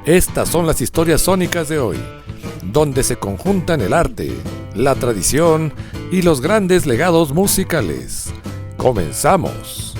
Estas son las historias sónicas de hoy, donde se conjuntan el arte, la tradición y los grandes legados musicales. ¡Comenzamos!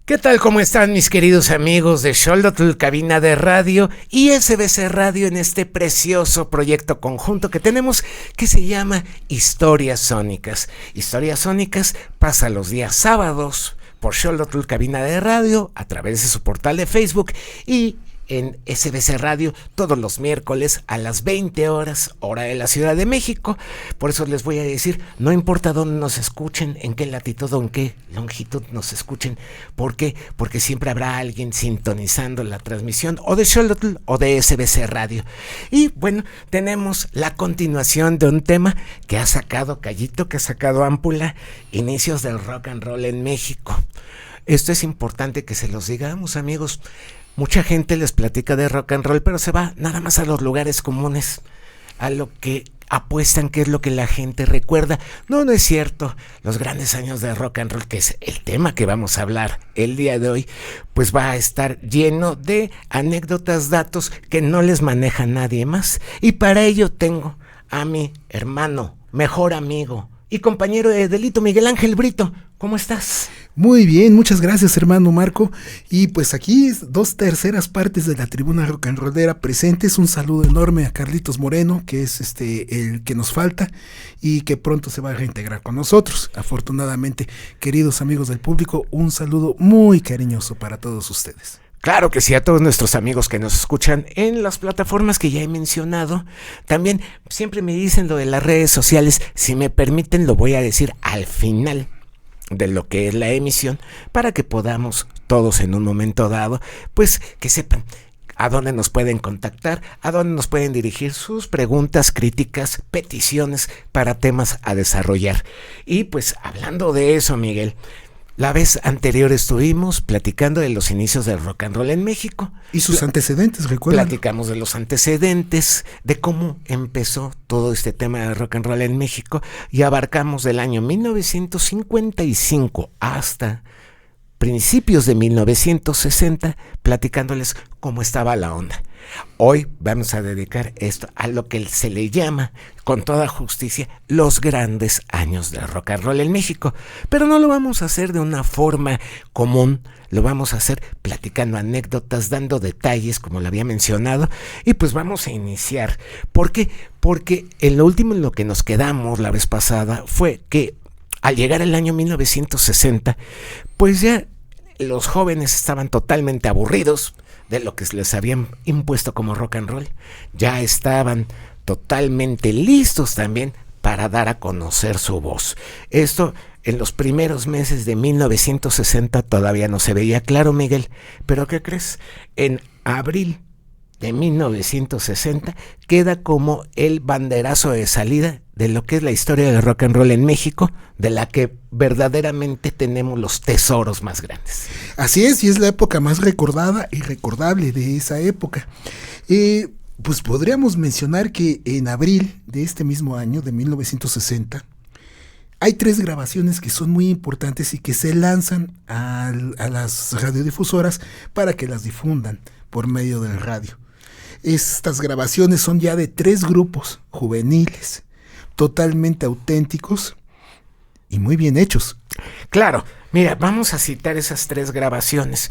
¿Qué tal? ¿Cómo están mis queridos amigos de Xolotl, cabina de radio y SBC Radio en este precioso proyecto conjunto que tenemos que se llama Historias Sónicas? Historias Sónicas pasa los días sábados por Xolotl, cabina de radio, a través de su portal de Facebook y en SBC Radio todos los miércoles a las 20 horas, hora de la Ciudad de México. Por eso les voy a decir, no importa dónde nos escuchen, en qué latitud o en qué longitud nos escuchen. ¿Por qué? Porque siempre habrá alguien sintonizando la transmisión o de Xolotl o de SBC Radio. Y bueno, tenemos la continuación de un tema que ha sacado Callito, que ha sacado Ámpula, inicios del rock and roll en México. Esto es importante que se los digamos, amigos. Mucha gente les platica de rock and roll, pero se va nada más a los lugares comunes, a lo que apuestan que es lo que la gente recuerda. No es cierto. Los grandes años de rock and roll, que es el tema que vamos a hablar el día de hoy, pues va a estar lleno de anécdotas, datos que no les maneja nadie más. Y para ello tengo a mi hermano, mejor amigo y compañero de delito, Miguel Ángel Brito. ¿Cómo estás? Muy bien, muchas gracias, hermano Marco. Y pues aquí 2/3 partes de la tribuna rock and rollera presentes. Un saludo enorme a Carlitos Moreno, que es el que nos falta y que pronto se va a reintegrar con nosotros. Afortunadamente, queridos amigos del público, un saludo muy cariñoso para todos ustedes. Claro que sí, a todos nuestros amigos que nos escuchan en las plataformas que ya he mencionado. También siempre me dicen lo de las redes sociales. Si me permiten, lo voy a decir al final de lo que es la emisión, para que podamos todos en un momento dado, pues que sepan a dónde nos pueden contactar, a dónde nos pueden dirigir sus preguntas, críticas, peticiones para temas a desarrollar. Y pues hablando de eso, Miguel, la vez anterior estuvimos platicando de los inicios del rock and roll en México. Y sus antecedentes, recuerdan. Platicamos de los antecedentes, de cómo empezó todo este tema del rock and roll en México y abarcamos del año 1955 hasta principios de 1960, platicándoles cómo estaba la onda. Hoy vamos a dedicar esto a lo que se le llama, con toda justicia, los grandes años del rock and roll en México. Pero no lo vamos a hacer de una forma común, lo vamos a hacer platicando anécdotas, dando detalles, como lo había mencionado, y pues vamos a iniciar. ¿Por qué? Porque en lo último en lo que nos quedamos la vez pasada fue que al llegar el año 1960, pues ya los jóvenes estaban totalmente aburridos de lo que les habían impuesto como rock and roll. Ya estaban totalmente listos también para dar a conocer su voz. Esto en los primeros meses de 1960 todavía no se veía claro, Miguel, pero ¿qué crees? En abril de 1960 queda como el banderazo de salida de lo que es la historia del rock and roll en México, de la que verdaderamente tenemos los tesoros más grandes. Así es, y es la época más recordada y recordable de esa época. Pues podríamos mencionar que en abril de este mismo año, de 1960, hay 3 grabaciones que son muy importantes y que se lanzan a las radiodifusoras para que las difundan por medio del radio. Estas grabaciones son ya de 3 grupos juveniles, totalmente auténticos y muy bien hechos. Claro, mira, vamos a citar esas 3 grabaciones.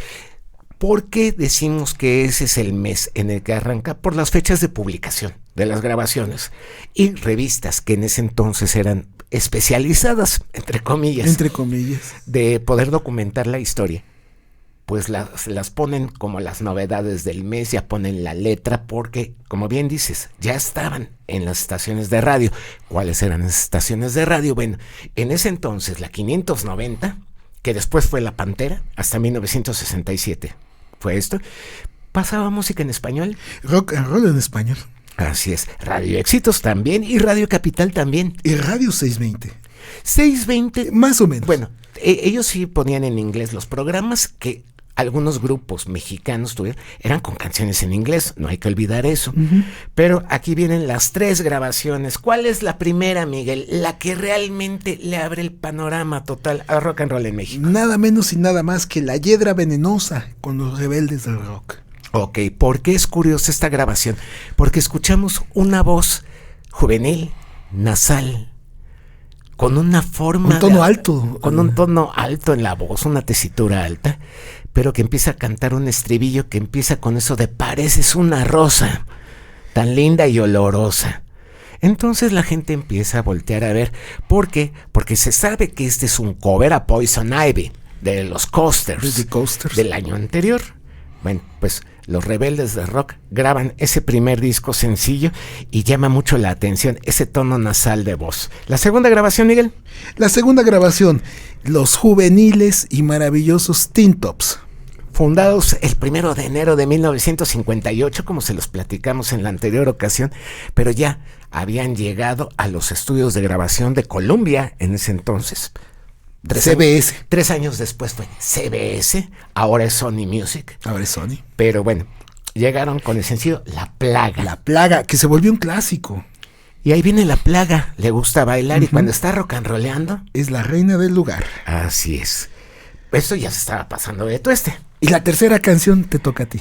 ¿Por qué decimos que ese es el mes en el que arranca? Por las fechas de publicación de las grabaciones y revistas que en ese entonces eran especializadas, entre comillas, de poder documentar la historia. Pues las ponen como las novedades del mes, ya ponen la letra, porque, como bien dices, ya estaban en las estaciones de radio. ¿Cuáles eran las estaciones de radio? Bueno, en ese entonces la 590, que después fue la Pantera, hasta 1967 fue esto, pasaba música en español. Rock and roll en español. Así es, Radio Éxitos también y Radio Capital también. Y Radio 620. 620. Más o menos. Bueno, ellos sí ponían en inglés los programas que algunos grupos mexicanos eran con canciones en inglés, no hay que olvidar eso. Pero aquí vienen las 3 grabaciones. ¿Cuál es la primera, Miguel? La que realmente le abre el panorama total al rock and roll en México. Nada menos y nada más que La Hiedra Venenosa con los Rebeldes del Rock. Ok, ¿por qué es curiosa esta grabación? Porque escuchamos una voz juvenil, nasal, con una forma... Un tono alto. Con un tono alto en la voz, una tesitura alta, pero que empieza a cantar un estribillo que empieza con eso de pareces una rosa, tan linda y olorosa. Entonces la gente empieza a voltear a ver. ¿Por qué? Porque se sabe que este es un cover a Poison Ivy, de los Coasters, del año anterior. Bueno, pues los Rebeldes del Rock graban ese primer disco sencillo y llama mucho la atención ese tono nasal de voz. ¿La segunda grabación, Miguel? La segunda grabación, los juveniles y maravillosos Teen Tops. Fundados el 1 de enero de 1958, como se los platicamos en la anterior ocasión, pero ya habían llegado a los estudios de grabación de Columbia en ese entonces. CBS. 3 años después fue CBS, ahora es Sony Music. Ahora es Sony. Pero bueno, llegaron con el sencillo La Plaga. La Plaga, que se volvió un clásico. Y ahí viene La Plaga, le gusta bailar y cuando está rock and rollando... Es la reina del lugar. Así es. Esto ya se estaba pasando de tueste. Y la tercera canción te toca a ti.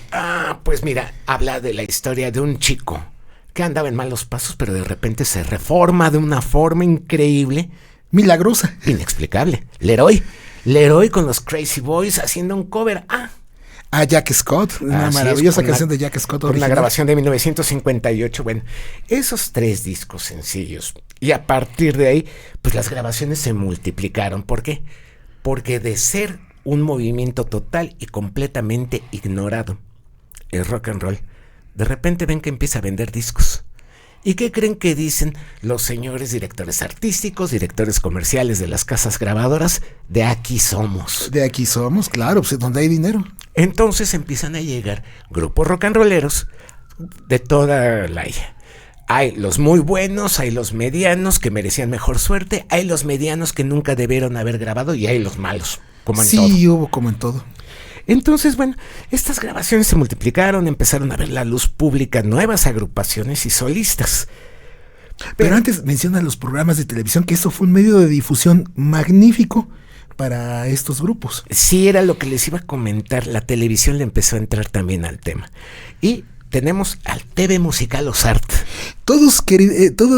Pues mira, habla de la historia de un chico que andaba en malos pasos, pero de repente se reforma de una forma increíble. Milagrosa. Inexplicable. Leroy con los Crazy Boys haciendo un cover a Jack Scott, una maravillosa canción de Jack Scott original. Una grabación de 1958. Bueno, esos 3 discos sencillos. Y a partir de ahí, pues las grabaciones se multiplicaron. ¿Por qué? Porque de ser un movimiento total y completamente ignorado, el rock and roll, de repente ven que empieza a vender discos. ¿Y qué creen que dicen los señores directores artísticos, directores comerciales de las casas grabadoras? De aquí somos. De aquí somos, claro, pues donde hay dinero. Entonces empiezan a llegar grupos rock and rolleros de toda la isla. Hay los muy buenos, hay los medianos que merecían mejor suerte, hay los medianos que nunca debieron haber grabado y hay los malos, como en todo. Sí, hubo como en todo. Entonces, bueno, estas grabaciones se multiplicaron, empezaron a ver la luz pública nuevas agrupaciones y solistas. Pero antes menciona los programas de televisión, que eso fue un medio de difusión magnífico para estos grupos. Sí, era lo que les iba a comentar, la televisión le empezó a entrar también al tema. Y tenemos al TV Musical Ozart. Todo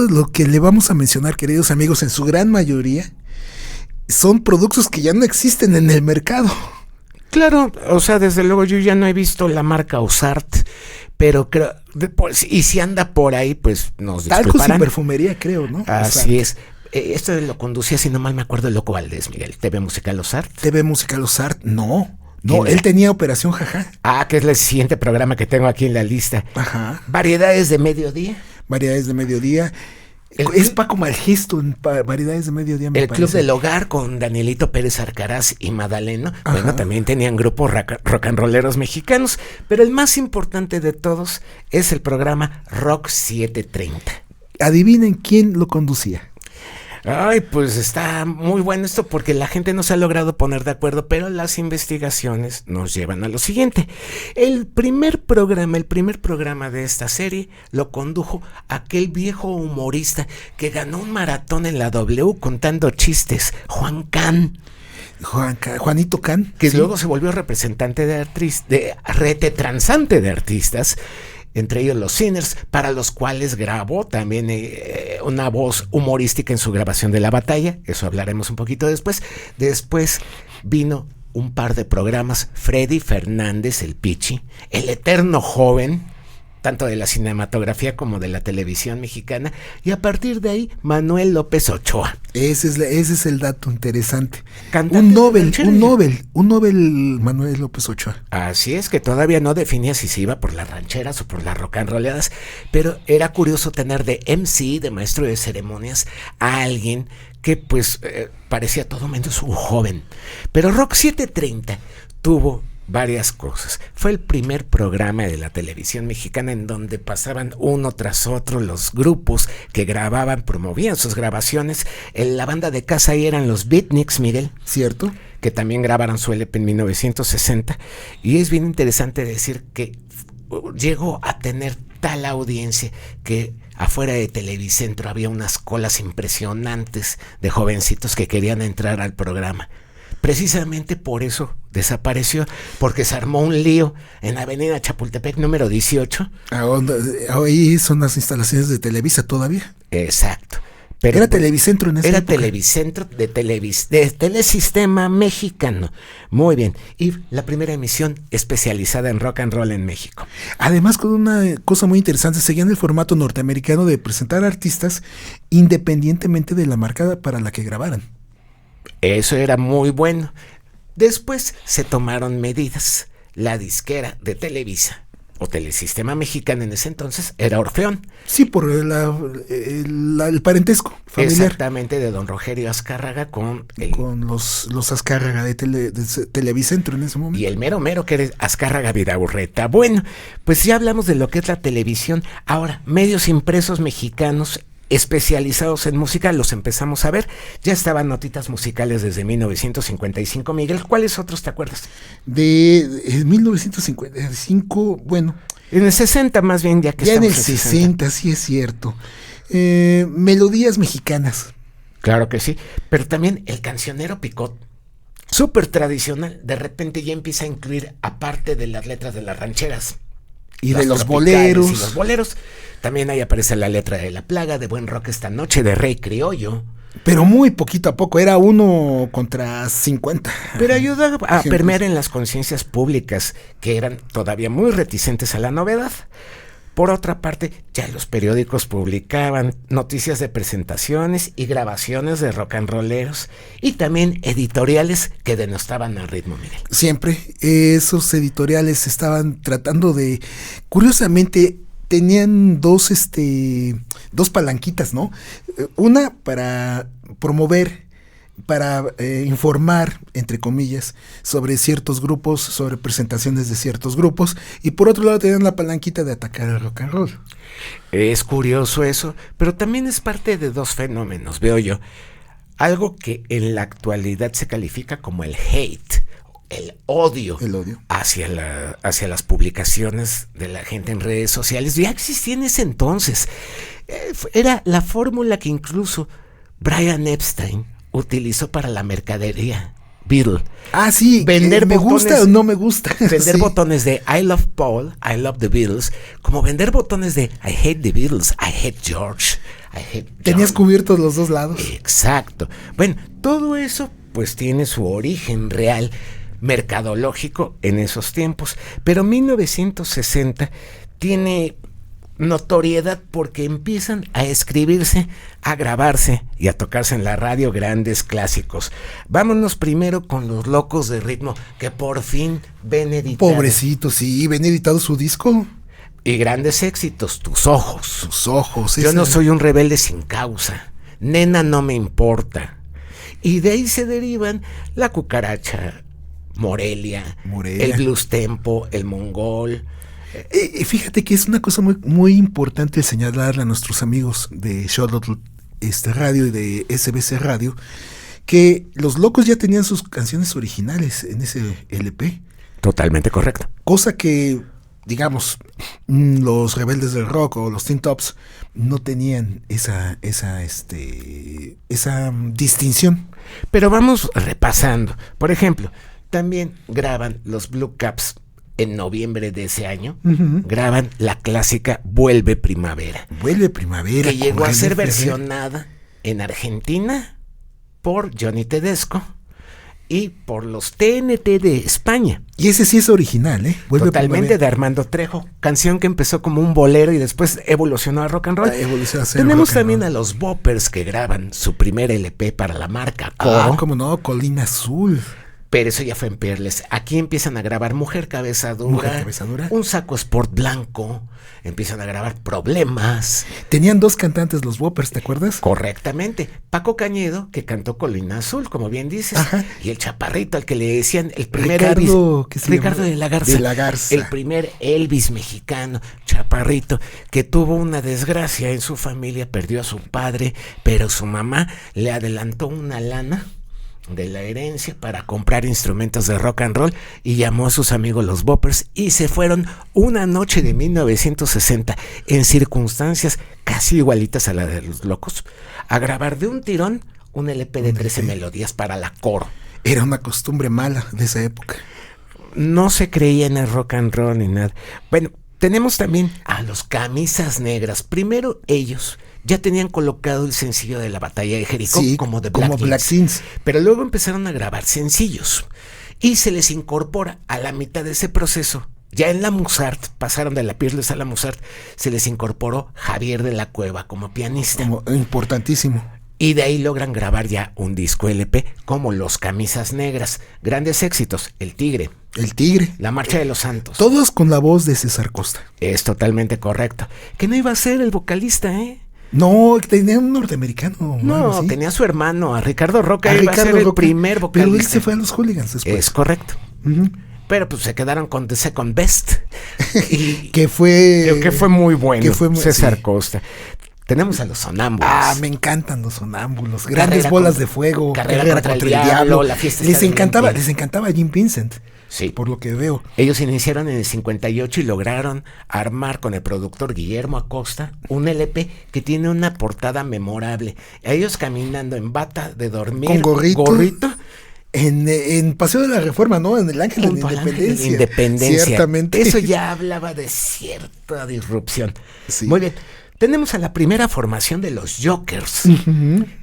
lo que le vamos a mencionar, queridos amigos, en su gran mayoría, son productos que ya no existen en el mercado. Claro, o sea, desde luego yo ya no he visto la marca Ozart, pero creo, y si anda por ahí, pues nos disculparán. Talcos y perfumería, creo, ¿no? Así es. Esto lo conducía, si no mal me acuerdo, el Loco Valdés, Miguel. TV Musical Ozart. TV Musical Ozart, no, él tenía Operación Jaja. Que es el siguiente programa que tengo aquí en la lista. Ajá. Variedades de mediodía. Es Paco Malgesto en Variedades de Mediodía. El Club del Hogar con Danielito Pérez Arcaraz y Madaleno. Ajá. Bueno, también tenían grupos rock and rolleros mexicanos, pero el más importante de todos es el programa Rock 730. Adivinen quién lo conducía. Ay, pues está muy bueno esto porque la gente no se ha logrado poner de acuerdo, pero las investigaciones nos llevan a lo siguiente. El primer programa de esta serie lo condujo aquel viejo humorista que ganó un maratón en la W contando chistes, Juanito Can, que sí, luego se volvió representante de retetransante de artistas, entre ellos los Sinners, para los cuales grabó también una voz humorística en su grabación de La Batalla. Eso hablaremos un poquito después. Después vino un par de programas, Freddy Fernández, el Pichi, el eterno joven, tanto de la cinematografía como de la televisión mexicana, y a partir de ahí Manuel López Ochoa. Ese es el dato interesante. Cantante un Nobel Manuel López Ochoa. Así es, que todavía no definía si se iba por las rancheras o por las rock and rolleadas, pero era curioso tener de MC, de maestro de ceremonias, a alguien que pues parecía todo menos un joven. Pero Rock 730 tuvo varias cosas. Fue el primer programa de la televisión mexicana en donde pasaban uno tras otro los grupos que grababan, promovían sus grabaciones. La banda de casa ahí eran los Beatniks, Miguel. ¿Cierto? Que también grabaron su LP en 1960. Y es bien interesante decir que llegó a tener tal audiencia que afuera de Televicentro había unas colas impresionantes de jovencitos que querían entrar al programa. Precisamente por eso desapareció, porque se armó un lío en Avenida Chapultepec número 18. Ahí son las instalaciones de Televisa todavía. Exacto. Pero era Televicentro en esa época. Era Televicentro de Telesistema Mexicano. Muy bien. Y la primera emisión especializada en rock and roll en México. Además, con una cosa muy interesante, seguían el formato norteamericano de presentar artistas independientemente de la marca para la que grabaran. Eso era muy bueno. Después se tomaron medidas. La disquera de Televisa o Telesistema Mexicano en ese entonces era Orfeón. Sí, por el parentesco familiar. Exactamente, de don Rogelio Azcárraga con los Azcárraga de Televicentro en ese momento. Y el mero que era Azcárraga Vidaurreta. Bueno, pues ya hablamos de lo que es la televisión. Ahora, medios impresos mexicanos especializados en música, los empezamos a ver. Ya estaban notitas musicales desde 1955, Miguel. ¿Cuáles otros te acuerdas? De 1955, bueno. En el 60 más bien, ya que ya estamos en el 60, sí es cierto. Melodías mexicanas. Claro que sí, pero también el cancionero Picot, súper tradicional, de repente ya empieza a incluir, aparte de las letras de las rancheras, y de los boleros. Y los boleros. También ahí aparece la letra de La Plaga, de Buen Rock Esta Noche, de Rey Criollo. Pero muy poquito a poco, era 1 contra 50. Pero ayuda a permear en las conciencias públicas, que eran todavía muy reticentes a la novedad. Por otra parte, ya los periódicos publicaban noticias de presentaciones y grabaciones de rock and rolleros, y también editoriales que denostaban al ritmo, Miguel. Siempre esos editoriales estaban tratando de, curiosamente, tenían dos palanquitas, ¿no? Una para promover, para informar, entre comillas, sobre ciertos grupos, sobre presentaciones de ciertos grupos, y por otro lado tenían la palanquita de atacar el rock and roll. Es curioso eso, pero también es parte de dos fenómenos, veo yo. Algo que en la actualidad se califica como el hate, el odio hacia las publicaciones de la gente en redes sociales. Ya existía en ese entonces. Era la fórmula que incluso Brian Epstein utilizó para la mercadería Beatle. Ah, sí, vender me botones, gusta o no me gusta. Vender sí. botones de I love Paul, I love the Beatles, como vender botones de I hate the Beatles, I hate George, I hate John. Tenías cubiertos los dos lados. Exacto. Bueno, todo eso pues tiene su origen real mercadológico en esos tiempos, pero 1960 tiene notoriedad porque empiezan a escribirse, a grabarse y a tocarse en la radio grandes clásicos. Vámonos primero con los Locos de Ritmo, que por fin ven editado. Pobrecito, sí, ven editado su disco. Y grandes éxitos, Tus Ojos. Tus Ojos. Yo no soy un rebelde sin causa. Nena, no me importa. Y de ahí se derivan La Cucaracha, Morelia, el Blues Tempo, el Mongol. Fíjate que es una cosa muy, muy importante señalarle a nuestros amigos de Xolotl Radio y de SBC Radio, que los Locos ya tenían sus canciones originales en ese LP. Totalmente correcto. Cosa que, digamos, los Rebeldes del Rock o los Tin Tops no tenían esa distinción. Pero vamos repasando. Por ejemplo, también graban los Blue Caps en noviembre de ese año. Graban la clásica Vuelve Primavera. Vuelve Primavera. Que llegó a ser versionada en Argentina por Johnny Tedesco y por los TNT de España. Y ese sí es original, ¿eh? Vuelve Totalmente Primavera. De Armando Trejo. Canción que empezó como un bolero y después evolucionó a rock and roll. Tenemos también a los Boppers que graban su primer LP para la marca Coro. Cómo no, Colina Azul. Pero eso ya fue en Peerless. Aquí empiezan a grabar Mujer Cabeza Dura, Un Saco Sport Blanco. Empiezan a grabar Problemas. Tenían 2 cantantes los Boppers, ¿te acuerdas? Correctamente. Paco Cañedo, que cantó Colina Azul, como bien dices. Ajá. Y el chaparrito, al que le decían el primer Ricardo, Elvis. Ricardo de la Garza. De la Garza. El primer Elvis mexicano, chaparrito, que tuvo una desgracia en su familia. Perdió a su padre, pero su mamá le adelantó una lana de la herencia para comprar instrumentos de rock and roll y llamó a sus amigos los Boppers y se fueron una noche de 1960 en circunstancias casi igualitas a la de los Locos a grabar de un tirón un LP de 13 melodías para la coro. Era una costumbre mala de esa época. No se creía en el rock and roll ni nada. Bueno, tenemos también a los Camisas Negras. Primero ellos ya tenían colocado el sencillo de La Batalla de Jericó, sí, como de Black Jeans. Pero luego empezaron a grabar sencillos y se les incorpora a la mitad de ese proceso. Ya en la Musart, pasaron de la Peerless a la Musart, se les incorporó Javier de la Cueva como pianista. Como importantísimo. Y de ahí logran grabar ya un disco LP como Los Camisas Negras. Grandes éxitos, El Tigre. La Marcha de los Santos. Todos con la voz de César Costa. Es totalmente correcto. Que no iba a ser el vocalista, ¿eh? No, tenía un norteamericano. No, ¿sí? Tenía a su hermano, a Ricardo Roca. Iba a ser el primer vocalista. Pero él se fue a los Hooligans después. Es correcto. Uh-huh. Pero pues se quedaron con The Second Best. Y que fue muy bueno. César sí. Costa. Tenemos a los Sonámbulos. Me encantan los Sonámbulos. Grandes bolas de fuego. Carrera contra el diablo. La fiesta les encantaba Jim Vincent. Sí. Por lo que veo. Ellos iniciaron en el 58 y lograron armar con el productor Guillermo Acosta un LP que tiene una portada memorable. Ellos caminando en bata de dormir. Con gorrito. En Paseo de la Reforma, ¿no? En el Ángel de la Independencia. Ciertamente. Eso ya hablaba de cierta disrupción. Sí. Muy bien. Tenemos a la primera formación de los Jokers,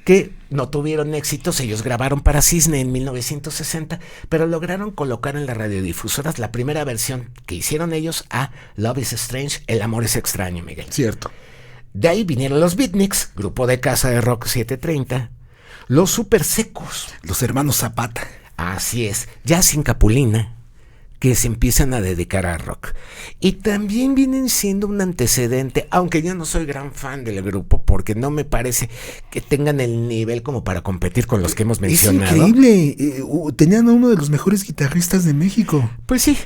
que no tuvieron éxitos. Ellos grabaron para Cisne en 1960, pero lograron colocar en las radiodifusoras la primera versión que hicieron ellos a Love is Strange, El Amor es Extraño, Miguel. Cierto. De ahí vinieron los Beatniks, grupo de casa de rock 730, los Super Secos. Los hermanos Zapata. Así es, ya sin Capulina, que se empiezan a dedicar a rock. Y también vienen siendo un antecedente, aunque yo no soy gran fan del grupo, porque no me parece que tengan el nivel como para competir con los que hemos mencionado. Es increíble, tenían a uno de los mejores guitarristas de México. Pues sí,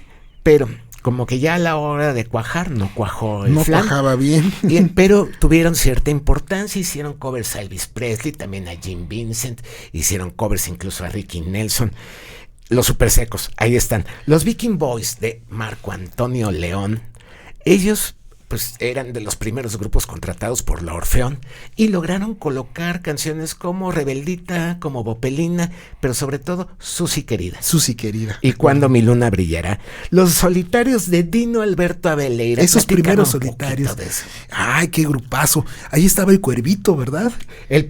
pero como que ya a la hora de cuajar no cuajó el no flan. Cuajaba bien. Pero tuvieron cierta importancia, hicieron covers a Elvis Presley, también a Jim Vincent, hicieron covers incluso a Ricky Nelson. Los Super Secos, ahí están. Los Viking Boys de Marco Antonio León, ellos pues eran de los primeros grupos contratados por la Orfeón y lograron colocar canciones como Rebeldita, como Bopelina, pero sobre todo Susi Querida. Y Cuando mi luna brillará. Los Solitarios de Dino Alberto Abeleira. Esos primeros Solitarios. Ay, qué grupazo. Ahí estaba el Cuervito, ¿verdad? El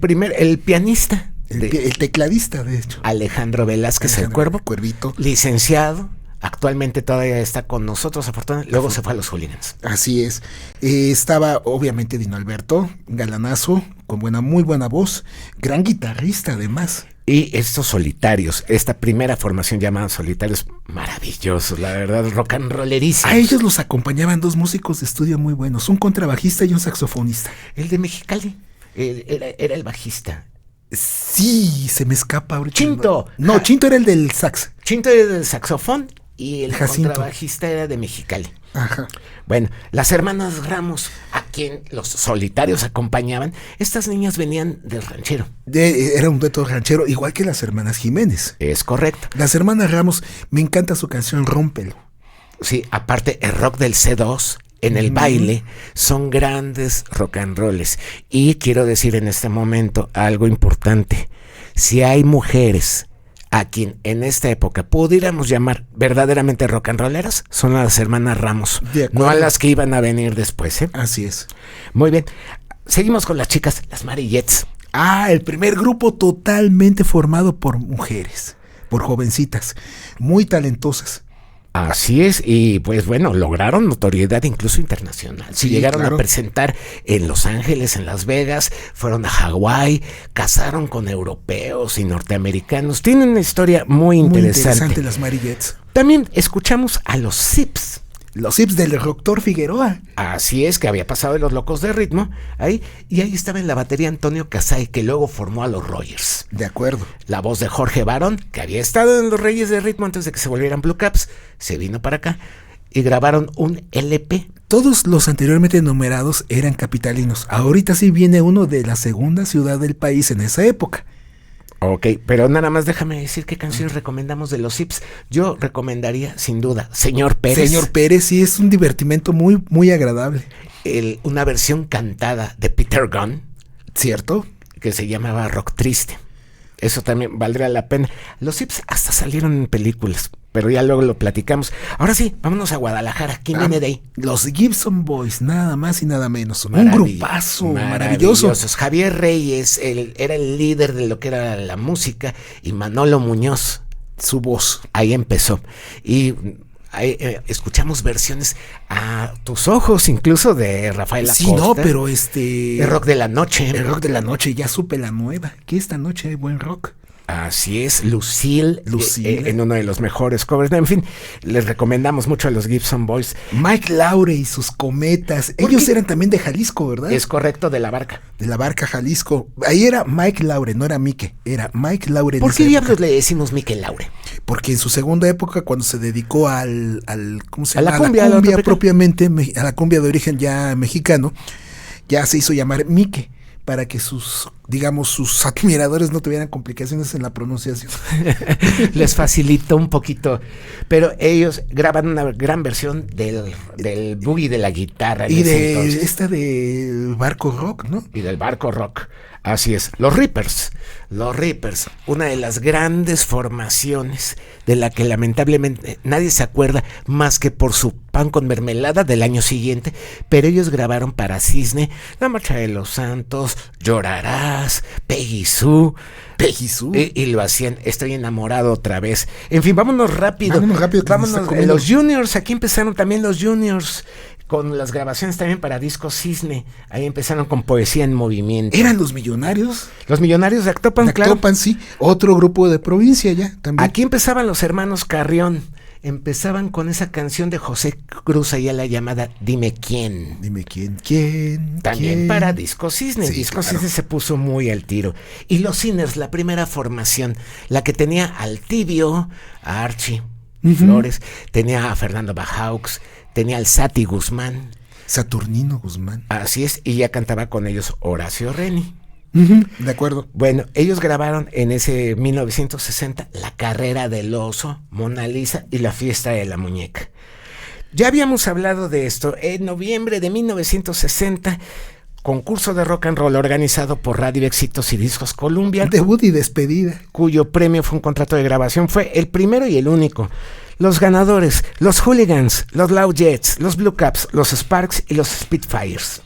pianista. El tecladista, de hecho. Alejandro Velázquez, el Cuervito. Licenciado, actualmente todavía está con nosotros, afortunadamente. Luego se fue a los Hooligans. Así es. Estaba, obviamente, Dino Alberto, galanazo, con muy buena voz, gran guitarrista, además. Y estos Solitarios, esta primera formación llamada Solitarios, maravillosos, la verdad, rock and rollerísimos. A ellos los acompañaban 2 músicos de estudio muy buenos, un contrabajista y un saxofonista. El de Mexicali, era el bajista. Sí, se me escapa ahorita. Chinto. No, Chinto era el del sax. Chinto era del saxofón y el Jacinto. contrabajista era de Mexicali. Ajá. Bueno, las hermanas Ramos, a quien los Solitarios acompañaban, estas niñas venían del ranchero. Era un dueto ranchero, igual que las hermanas Jiménez. Es correcto. Las hermanas Ramos, me encanta su canción Rómpelo. Sí, aparte el rock del C2 en el baile son grandes rock and rolls. Y quiero decir en este momento algo importante. Si hay mujeres a quien en esta época pudiéramos llamar verdaderamente rock and rolleras, son las hermanas Ramos, no a las que iban a venir después, ¿eh? Así es. Muy bien, seguimos con las chicas, las Marillettes. El primer grupo totalmente formado por mujeres, por jovencitas, muy talentosas. Así es, y pues bueno, lograron notoriedad incluso internacional. Se llegaron a presentar en Los Ángeles, en Las Vegas, fueron a Hawái, casaron con europeos y norteamericanos. Tienen una historia muy interesante. Muy interesante las Mary Jets. También escuchamos a los Zips. Los Zips del Doctor Figueroa. Así es, que había pasado de Los Locos de Ritmo, ahí, y ahí estaba en la batería Antonio Casay, que luego formó a los Rogers. De acuerdo. La voz de Jorge Barón, que había estado en los Reyes de Ritmo antes de que se volvieran Blue Caps, se vino para acá y grabaron un LP. Todos los anteriormente numerados eran capitalinos. Ahorita sí viene uno de la segunda ciudad del país en esa época. Ok, pero nada más déjame decir qué canciones recomendamos de los Zips. Yo recomendaría, sin duda, Señor Pérez. Señor Pérez, sí, es un divertimento muy, muy agradable. Una versión cantada de Peter Gunn. ¿Cierto? Que se llamaba Rock Triste. Eso también valdría la pena. Los Zips hasta salieron en películas, pero ya luego lo platicamos. Ahora sí, vámonos a Guadalajara. ¿Quién viene de ahí? Los Gibson Boys, nada más y nada menos. Un grupazo maravilloso. Javier Reyes era el líder de lo que era la música, y Manolo Muñoz, su voz. Ahí empezó. Y ahí, escuchamos versiones a tus ojos, incluso de Rafael Acosta. Sí, no, pero el rock de la noche. El rock de la noche, ya supe la nueva. Que esta noche hay buen rock. Así es, Lucille. En uno de los mejores covers. En fin, les recomendamos mucho a los Gibson Boys. Mike Laure y sus Cometas. Ellos eran también de Jalisco, ¿verdad? Es correcto, de La Barca. De La Barca, Jalisco. Ahí era Mike Laure, no era Mike. Era Mike Laure. ¿Por qué diablos le decimos Mike Laure? Porque en su segunda época, cuando se dedicó ¿cómo se llama? A la cumbia propiamente, a la cumbia de origen ya mexicano, ya se hizo llamar Mike, para que sus admiradores no tuvieran complicaciones en la pronunciación. Les facilitó un poquito, pero ellos graban una gran versión del boogie de la guitarra. Y del barco rock, ¿no? Y del barco rock, así es. Los Reapers, una de las grandes formaciones de la que lamentablemente nadie se acuerda más que por su Pan con Mermelada del año siguiente, pero ellos grabaron para Cisne La Marcha de los Santos, Llorarás, Peggy Sue. Y lo hacían Estoy enamorado otra vez. En fin, vámonos rápido. Vámonos. Los Juniors, aquí empezaron también los Juniors, con las grabaciones también para disco Cisne. Ahí empezaron con Poesía en Movimiento. ¿Eran los Millonarios? Los Millonarios de Actopan, claro. Actopan, sí. Otro grupo de provincia ya también. Aquí empezaban los hermanos Carrión. Empezaban con esa canción de José Cruz Ayala llamada Dime Quién. Dime quién. También para Disco Cisne. Sí, Disco claro. Cisne se puso muy al tiro. Y los Sinners, la primera formación, la que tenía al Tibio, a Archie Flores, tenía a Fernando Bajaux, tenía al Sati Guzmán. Saturnino Guzmán. Así es, y ya cantaba con ellos Horacio Reni. De acuerdo. Bueno, ellos grabaron en ese 1960 La Carrera del Oso, Mona Lisa y La Fiesta de la Muñeca. Ya habíamos hablado de esto. En noviembre de 1960, concurso de rock and roll organizado por Radio Éxitos y Discos Columbia. Debut y despedida. Cuyo premio fue un contrato de grabación. Fue el primero y el único. Los ganadores, los Hooligans, los Loud Jets, los Blue Caps, los Sparks y los Spitfires.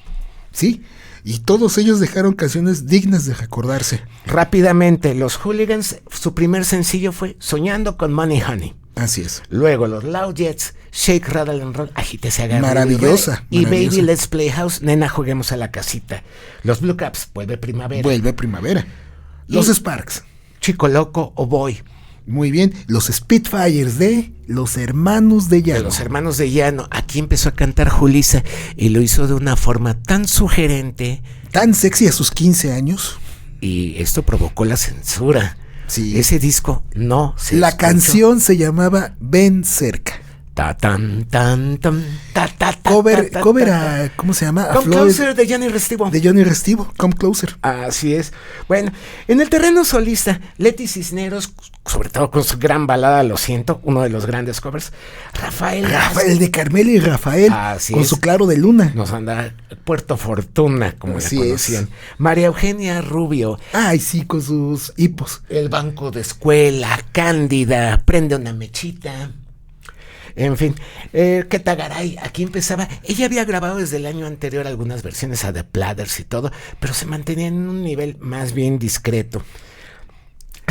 Sí. Y todos ellos dejaron canciones dignas de recordarse. Rápidamente, los Hooligans, su primer sencillo fue Soñando con Money Honey. Así es. Luego los Loud Jets, Shake, Rattle and Roll, Agítese, Agarre. Maravillosa. Y Baby, Let's Play House, Nena, Juguemos a la Casita. Los Blue Caps, Vuelve Primavera. Los Sparks, Chico Loco o Boy. Muy bien. Los Spitfires de Los Hermanos de Llano. De Los Hermanos de Llano. Aquí empezó a cantar Julissa y lo hizo de una forma tan sugerente. Tan sexy a sus 15 años. Y esto provocó la censura. Sí. Ese disco no se La escuchó. canción se llamaba Ven Cerca. Ta tan tan tan ta ta ta. Cover a ¿cómo se llama? A Come Floyd, Closer de Johnny Restivo. de Johnny Restivo, Come Closer. Así es. Bueno, en el terreno solista, Leti Cisneros, sobre todo con su gran balada Lo Siento, uno de los grandes covers. Rafael de Carmela y Rafael, Así con es. su Claro de Luna. Nos anda Puerto Fortuna, como Así la conocían. es. María Eugenia Rubio, Ay, sí, con sus hipos. El Banco de Escuela, Cándida, Prende una Mechita. En fin, que Tagaray, aquí empezaba. Ella había grabado desde el año anterior algunas versiones a The Platters y todo, pero se mantenía en un nivel más bien discreto.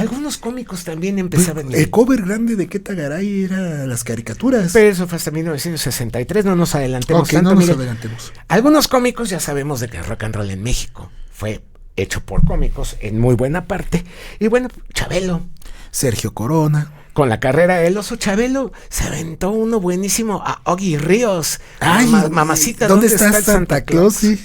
Algunos cómicos también empezaban. El cover grande de Keta Garay era las caricaturas. Pero eso fue hasta 1963, no nos adelantemos tanto. No nos Miguel. adelantemos. Algunos cómicos ya sabemos de que el rock and roll en México fue hecho por cómicos en muy buena parte. Y bueno, Chabelo. Sergio Corona. Con la carrera del oso Chabelo se aventó uno buenísimo a Oggy Ríos. Ay, mamacita, ¿dónde está el Santa Claus? Sí,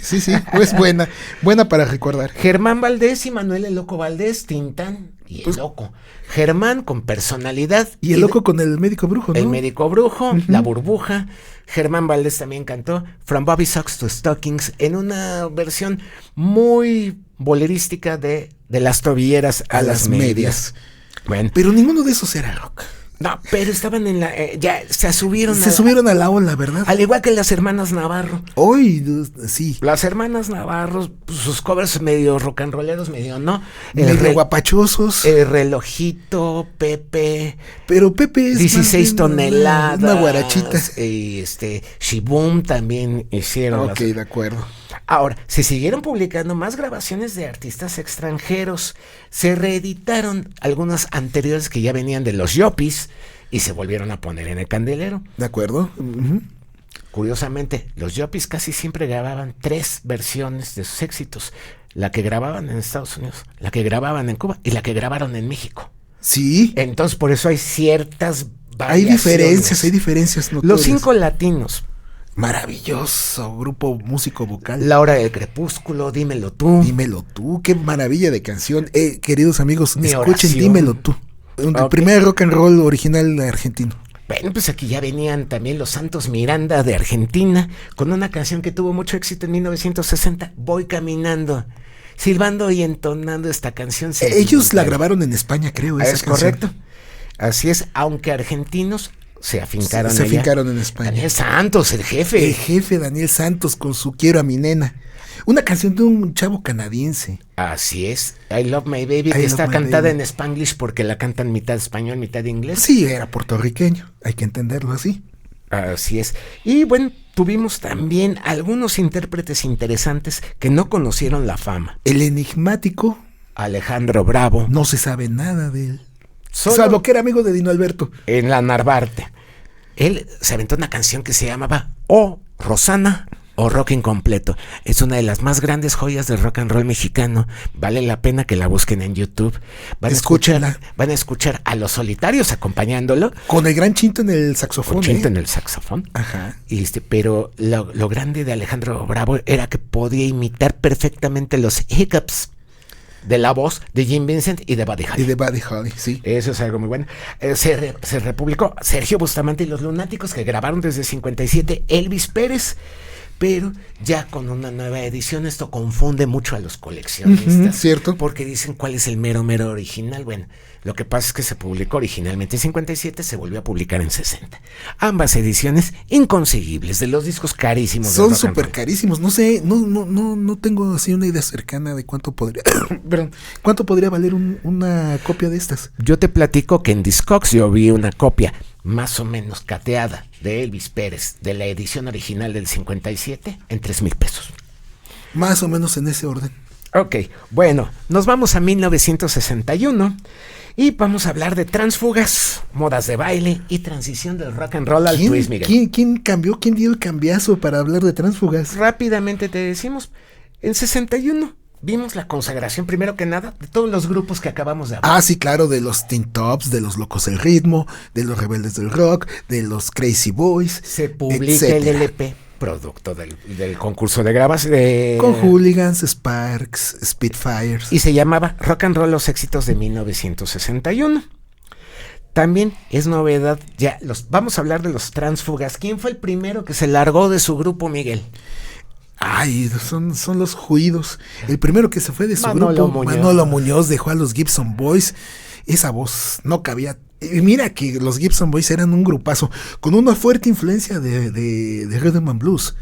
pues buena para recordar. Germán Valdés y Manuel el Loco Valdés, Tintán y el Loco. Germán con personalidad. Y el Loco con el médico brujo, ¿no? El médico brujo, La Burbuja. Germán Valdés también cantó From Bobby Socks to Stockings en una versión muy bolerística de las tobilleras a las medias. Bueno. Pero ninguno de esos era rock. No, pero estaban en la... ya se subieron a la ola, ¿verdad? Al igual que las hermanas Navarro. Hoy, sí. Las hermanas Navarro, pues, sus covers medio rock and rolleros, medio, ¿no? Medio guapachosos. El Relojito, Pepe. Pero Pepe es 16 toneladas. Una guarachita. Y Shiboom también hicieron. Ok, de acuerdo. Ahora, se siguieron publicando más grabaciones de artistas extranjeros. Se reeditaron algunas anteriores que ya venían de los Yopis y se volvieron a poner en el candelero. ¿De acuerdo? Uh-huh. Curiosamente, los Yopis casi siempre grababan 3 versiones de sus éxitos. La que grababan en Estados Unidos, la que grababan en Cuba y la que grabaron en México. Sí. Entonces, por eso hay ciertas variaciones. Hay diferencias notorias. Los 5 latinos. Maravilloso grupo músico vocal. La Hora del Crepúsculo, Dímelo Tú. Dímelo Tú, qué maravilla de canción. Queridos amigos, Mi escuchen oración. Dímelo Tú. El primer rock and roll original argentino. Bueno, pues aquí ya venían también los Santos Miranda de Argentina, con una canción que tuvo mucho éxito en 1960, Voy Caminando, silbando y entonando esta canción. Ellos la grabaron en España, creo. Es correcto. Así es, aunque argentinos se afincaron Se afincaron en España. Daniel Santos, el jefe. El jefe Daniel Santos con su Quiero a mi nena. Una canción de un chavo canadiense. Así es, I Love My Baby, que está cantada en Spanglish porque la cantan mitad español, mitad inglés. Sí, era puertorriqueño, hay que entenderlo así. Así es. Y bueno, tuvimos también algunos intérpretes interesantes que no conocieron la fama. El enigmático Alejandro Bravo. No se sabe nada de él. Solo salvo que era amigo de Dino Alberto. En la Narvarte. Él se aventó una canción que se llamaba O Rosana o Rock Incompleto. Es una de las más grandes joyas del rock and roll mexicano. Vale la pena que la busquen en YouTube. Van a escuchar a Los Solitarios acompañándolo. Con el gran Chinto en el saxofón. Con Chinto en el saxofón. Ajá. Pero lo grande de Alejandro Bravo era que podía imitar perfectamente los hiccups de la voz de Jim Vincent y de Buddy Holly. Sí. Eso es algo muy bueno. Se republicó Sergio Bustamante y los Lunáticos, que grabaron desde 57 Elvis Pérez, pero ya con una nueva edición. Esto confunde mucho a los coleccionistas. Cierto. Porque dicen cuál es el mero original. Bueno, lo que pasa es que se publicó originalmente en 57, se volvió a publicar en 60. Ambas ediciones inconseguibles, de los discos carísimos. Son súper carísimos. No sé, no tengo así una idea cercana de cuánto podría cuánto podría valer una copia de estas. Yo te platico que en Discogs yo vi una copia más o menos cateada de Elvis Pérez de la edición original del 57 en 3,000 pesos. Más o menos en ese orden. Ok, bueno, nos vamos a 1961 y vamos a hablar de tránsfugas, modas de baile y transición del rock and roll al twist, Miguel. ¿Quién cambió? ¿Quién dio el cambiazo para hablar de tránsfugas? Rápidamente te decimos, en 61 vimos la consagración, primero que nada, de todos los grupos que acabamos de hablar. Ah, sí, claro, de los Teen Tops, de los Locos del Ritmo, de los Rebeldes del Rock, de los Crazy Boys. Se publica el LP, producto del concurso de grabación. Con Hooligans, Sparks, Spitfires. Y se llamaba Rock and Roll, los éxitos de 1961. También es novedad, vamos a hablar de los tránsfugas. ¿Quién fue el primero que se largó de su grupo, Miguel? Ay, son los juidos. El primero que se fue de su Manolo grupo, Muñoz. Manolo Muñoz, dejó a los Gibson Boys. Esa voz no cabía. Y mira que los Gibson Boys eran un grupazo, con una fuerte influencia de Rhythm and Blues.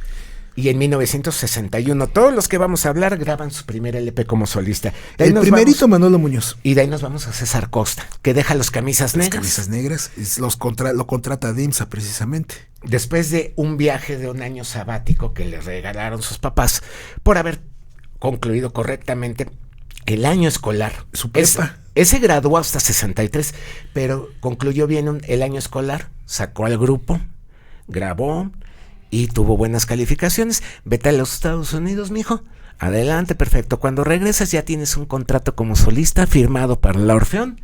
Y en 1961, todos los que vamos a hablar graban su primer LP como solista. El primerito, Manolo Muñoz. Y de ahí nos vamos a César Costa, que deja los Camisas Negras. Camisas Negras, lo contrata Dimsa precisamente. Después de un viaje de un año sabático que le regalaron sus papás por haber concluido correctamente el año escolar. Su prepa. Ese graduó hasta 63, pero concluyó bien el año escolar, sacó al grupo, grabó y tuvo buenas calificaciones. Vete a los Estados Unidos, mijo. Adelante, perfecto. Cuando regresas ya tienes un contrato como solista firmado para la Orfeón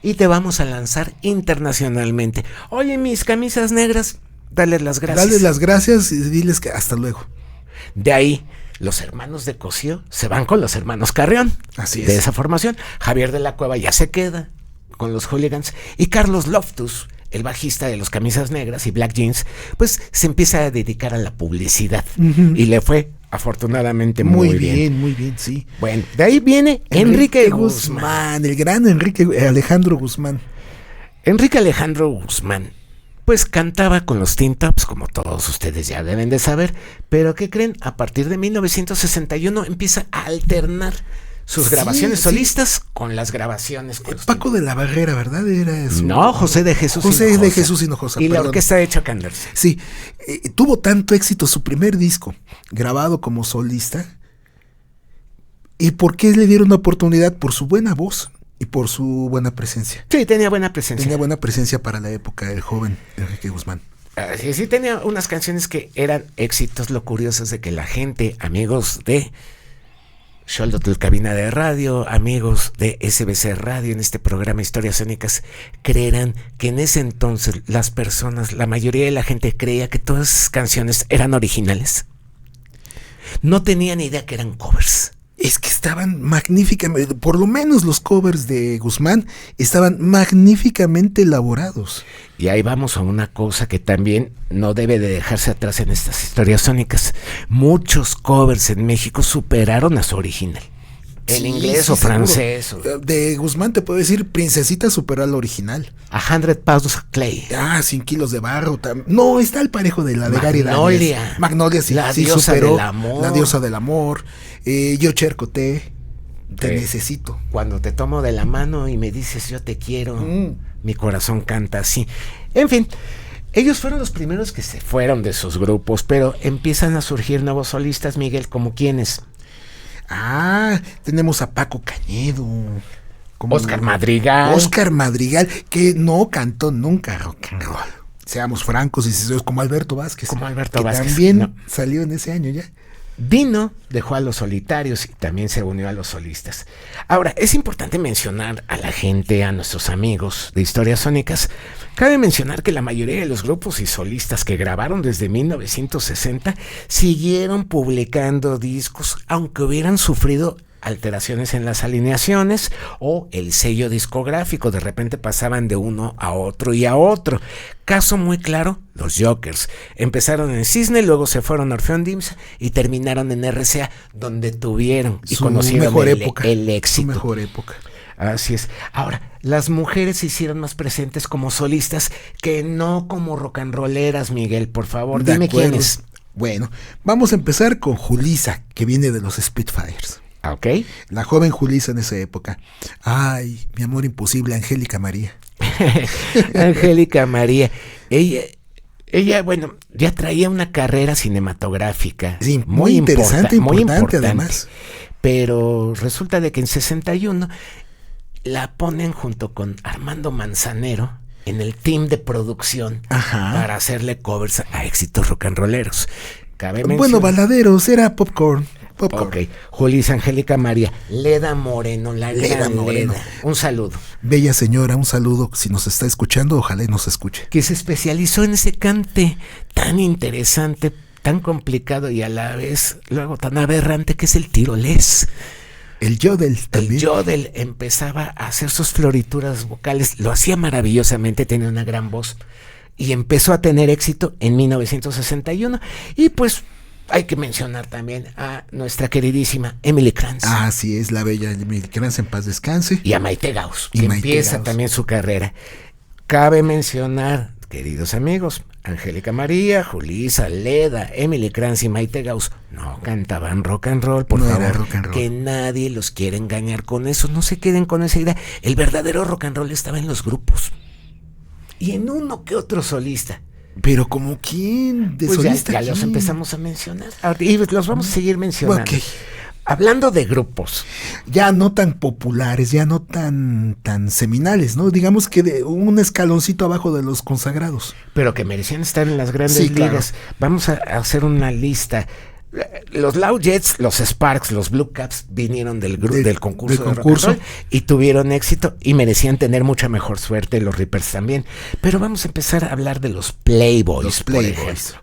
y te vamos a lanzar internacionalmente. Oye, mis camisas negras, dale las gracias. Dale las gracias y diles que hasta luego. De ahí, los hermanos de Cosío se van con los hermanos Carrión. Así es. De esa formación. Javier de la Cueva ya se queda con los Hooligans. Y Carlos Loftus, el bajista de los Camisas Negras y Black Jeans, pues se empieza a dedicar a la publicidad. Y le fue afortunadamente muy bien. Muy bien, sí. Bueno, de ahí viene Enrique Guzmán. El gran Alejandro Guzmán. Enrique Alejandro Guzmán, pues cantaba con los Teen Tops, como todos ustedes ya deben de saber, pero ¿qué creen? A partir de 1961 empieza a alternar sus grabaciones solistas con las grabaciones con los Paco de la Barrera, ¿verdad? Era su... No, José de Jesús Hinojosa. Y la orquesta de Chuck Anderson. Sí, tuvo tanto éxito su primer disco, grabado como solista. ¿Y por qué le dieron la oportunidad? Por su buena voz y por su buena presencia. Sí, tenía buena presencia. Tenía buena presencia para la época, el joven Enrique Guzmán. Sí, tenía unas canciones que eran éxitos. Lo curioso es de que la gente, amigos de Xollotl Cabina de Radio, amigos de SBC Radio, en este programa Historias Sónicas, creerán que en ese entonces las personas, la mayoría de la gente creía que todas esas canciones eran originales. No tenían idea que eran covers. Es que estaban magníficamente, por lo menos los covers de Guzmán estaban magníficamente elaborados. Y ahí vamos a una cosa que también no debe de dejarse atrás en estas historias sónicas. Muchos covers en México superaron a su original. En inglés o francés. De Guzmán te puedo decir, Princesita superó al original. 100 Pounds of Clay. 100 kilos de barro. No, está el parejo de la de Gary Daniels. Magnolia, sí. La diosa superó, del amor. La diosa del amor. Yo Chercoté. Te necesito. Cuando te tomo de la mano y me dices yo te quiero, mi corazón canta así. En fin, ellos fueron los primeros que se fueron de sus grupos, pero empiezan a surgir nuevos solistas, Miguel, ¿como quiénes? Tenemos a Paco Cañedo. Oscar Madrigal. Oscar Madrigal, que no cantó nunca rock and roll. Seamos francos y sinceros, como Alberto Vázquez. También salió en ese año ya. Vino, dejó a los solitarios y también se unió a los solistas. Ahora, es importante mencionar a la gente, a nuestros amigos de Historias Sónicas. Cabe mencionar que la mayoría de los grupos y solistas que grabaron desde 1960 siguieron publicando discos, aunque hubieran sufrido alteraciones en las alineaciones o el sello discográfico. De repente pasaban de uno a otro y a otro. Caso muy claro, los Jokers. Empezaron en Cisne, luego se fueron a Orfeón Dimsa y terminaron en RCA, donde tuvieron y conocieron el éxito. Su mejor época. Así es. Ahora, las mujeres se hicieron más presentes como solistas que no como rock and rolleras, Miguel, por favor, dime quiénes. Bueno, vamos a empezar con Julissa, que viene de los Spitfires. Ok. La joven Julissa en esa época. Ay, mi amor imposible, Angélica María. Angélica María. Ella, bueno, ya traía una carrera cinematográfica. Sí, muy interesante, muy importante además. Pero resulta de que en 61 la ponen junto con Armando Manzanero en el team de producción para hacerle covers a éxitos rock and rolleros. Bueno, baladeros, era popcorn. Ok, Julissa, Angélica María, Leda Moreno, Leda Moreno. Un saludo. Bella señora, un saludo. Si nos está escuchando, ojalá y nos escuche. Que se especializó en ese cante tan interesante, tan complicado y a la vez luego tan aberrante, que es el tirolés. El yodel también. El yodel empezaba a hacer sus florituras vocales, lo hacía maravillosamente, tenía una gran voz y empezó a tener éxito en 1961 y pues hay que mencionar también a nuestra queridísima Emily Kranz. Así es, la bella Emily Kranz, en paz descanse. Y a Maite Gauss, que empieza también su carrera. Cabe mencionar, queridos amigos, Angélica María, Julissa, Leda, Emily Kranz y Maite Gauss no cantaban rock and roll, por favor, rock and roll. Que nadie los quiere engañar con eso, no se queden con esa idea. El verdadero rock and roll estaba en los grupos y en uno que otro solista. Pero ¿como quién? ¿De pues solista? Ya los empezamos a mencionar y los vamos a seguir mencionando. Okay. Hablando de grupos, ya no tan populares, ya no tan seminales, ¿no? Digamos que de un escaloncito abajo de los consagrados. pero que merecían estar en las grandes Sí, claro. ligas. Vamos a hacer una lista. Los Loud Jets, los Sparks, los Blue Caps vinieron del concurso del de concurso. rock and roll y tuvieron éxito y merecían tener mucha mejor suerte, los Reapers también. Pero vamos a empezar a hablar de los Playboys, Los por Playboys. ejemplo.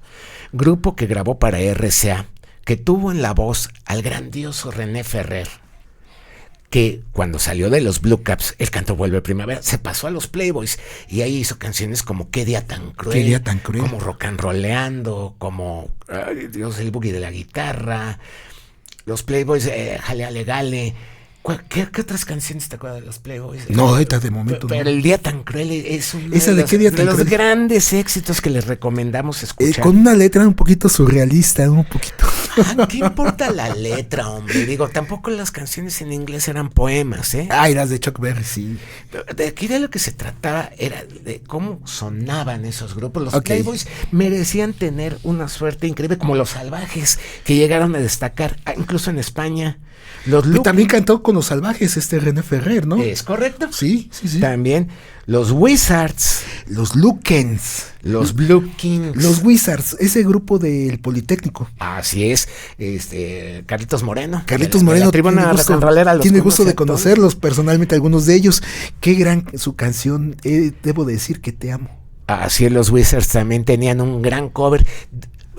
Grupo que grabó para RCA, que tuvo en la voz al grandioso René Ferrer, que cuando salió de los Blue Caps, el canto Vuelve Primavera, se pasó a los Playboys y ahí hizo canciones como Qué día tan cruel, Qué día tan cruel. como Rock and Rolleando, como ay, Dios, el boogie de la guitarra, los Playboys, Jale Ale Gale. ¿Qué otras canciones te acuerdas de los Playboys? No, ahorita de momento Pero no. El día tan cruel es uno ¿Esa de qué día tan los cruel? grandes éxitos que les recomendamos escuchar. Con una letra un poquito surrealista, un poquito. ¿Qué importa la letra, hombre? Digo, tampoco las canciones en inglés eran poemas, ¿eh? Ah, las de Chuck Berry, sí. De aquí de lo que se trataba era de cómo sonaban esos grupos. Los Ok. Playboys merecían tener una suerte increíble, como los Salvajes, que llegaron a destacar, incluso en España. Los Y Look, también cantó con los Salvajes René Ferrer, ¿no? ¿es correcto? Sí, sí, sí. También los Wizards, Los Lukens. los Blue Kings. Los Wizards, ese grupo del Politécnico. Así es, Carlitos Moreno. Carlitos de la Moreno tribuna tiene gusto, rock and rollera, los tiene gusto conoce de a todos. conocerlos personalmente, algunos de ellos. Qué gran su canción, debo decir que te amo. Así es, los Wizards también tenían un gran cover.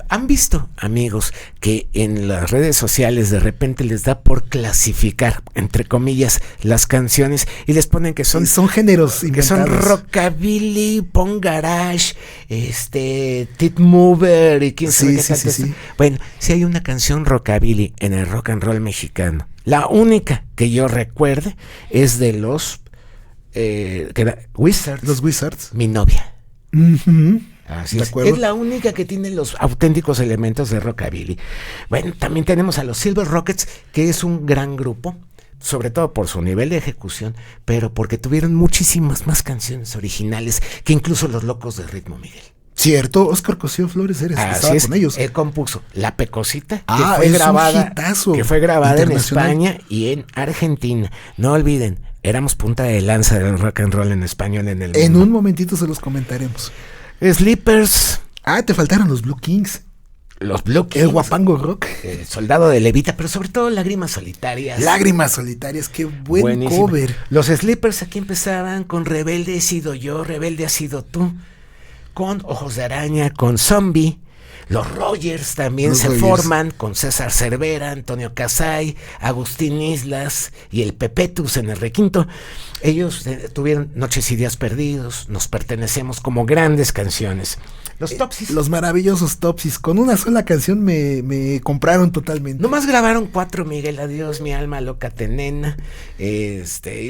¿Han visto, amigos, que en las redes sociales de repente les da por clasificar, entre comillas, las canciones y les ponen que son géneros que son inventados. rockabilly, punk garage, tit mover y quién sabe Sí, qué sí, tanto sí, esto? sí. Bueno, si hay una canción rockabilly en el rock and roll mexicano, la única que yo recuerde es de los Wizards, Los Wizards. Mi novia. Ujú. Así De es. acuerdo. Es la única que tiene los auténticos elementos de rockabilly. Bueno, también tenemos a los Silver Rockets, que es un gran grupo, sobre todo por su nivel de ejecución, pero porque tuvieron muchísimas más canciones originales que incluso los Locos de Ritmo, Miguel. Cierto, Oscar Cosío Flores estaba Así es. con ellos. Él compuso La Pecosita, Ah, que es fue un grabada, hitazo que fue grabada en internacional. España y en Argentina. No olviden, éramos punta de lanza del rock and roll en español en el En mundo. un momentito se los comentaremos. Sleepers, Ah, te faltaron los Blue Kings. los Blue Kings, El Guapango Rock. Soldado de Levita, pero sobre todo Lágrimas Solitarias. Lágrimas Solitarias, qué buen Buenísimo. cover. Los Sleepers aquí empezaban con Rebelde he sido yo, Rebelde has sido tú, con Ojos de Araña, con Zombie. Los Rogers también Los se Rogers. forman con César Cervera, Antonio Casay, Agustín Islas y el Pepetus en el requinto. Ellos tuvieron Noches y Días Perdidos, Nos Pertenecemos, como grandes canciones. Los Topsis Los maravillosos Topsis. Con una sola canción me compraron totalmente. nomás grabaron 4, Miguel, Adiós, mi alma loca te nena, y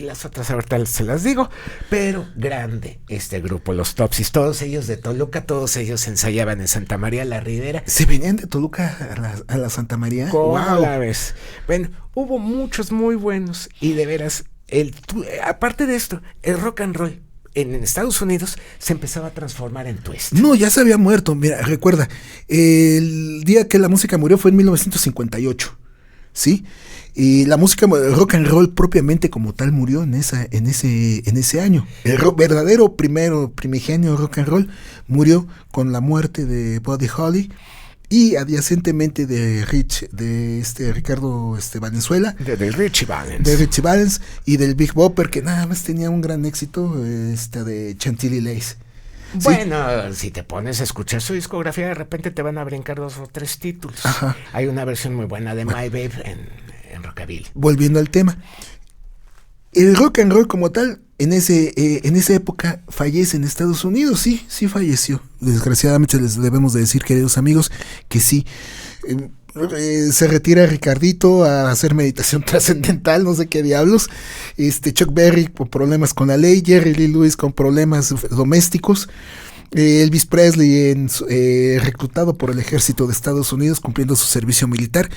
las otras ahorita se las digo, pero grande este grupo, los Topsis, todos ellos de Toluca, todos ellos ensayaban en Santa María la Ribera. Se venían de Toluca a la Santa María. ¿Cómo Wow. la ves? Bueno, hubo muchos muy buenos y de veras, aparte de esto, el rock and roll en Estados Unidos se empezaba a transformar en twist. No, ya se había muerto. Mira, recuerda, el día que la música murió fue en 1958, ¿sí? Y la música rock and roll propiamente como tal murió en ese año. El verdadero primigenio rock and roll murió con la muerte de Buddy Holly y adyacentemente de Ricardo Valenzuela. De Richie Valens. De Richie Valens y del Big Bopper, que nada más tenía un gran éxito, de Chantilly Lace. Bueno, si te pones a escuchar su discografía, de repente te van a brincar 2 o 3 títulos. Ajá. Hay una versión muy buena de My Babe en rockabilly. Volviendo al tema, el rock and roll como tal, en esa época fallece en Estados Unidos, sí falleció. Desgraciadamente les debemos de decir, queridos amigos, que sí. Se retira Ricardito a hacer meditación trascendental, no sé qué diablos. Chuck Berry con problemas con la ley, Jerry Lee Lewis con problemas domésticos. Elvis Presley reclutado por el ejército de Estados Unidos cumpliendo su servicio militar.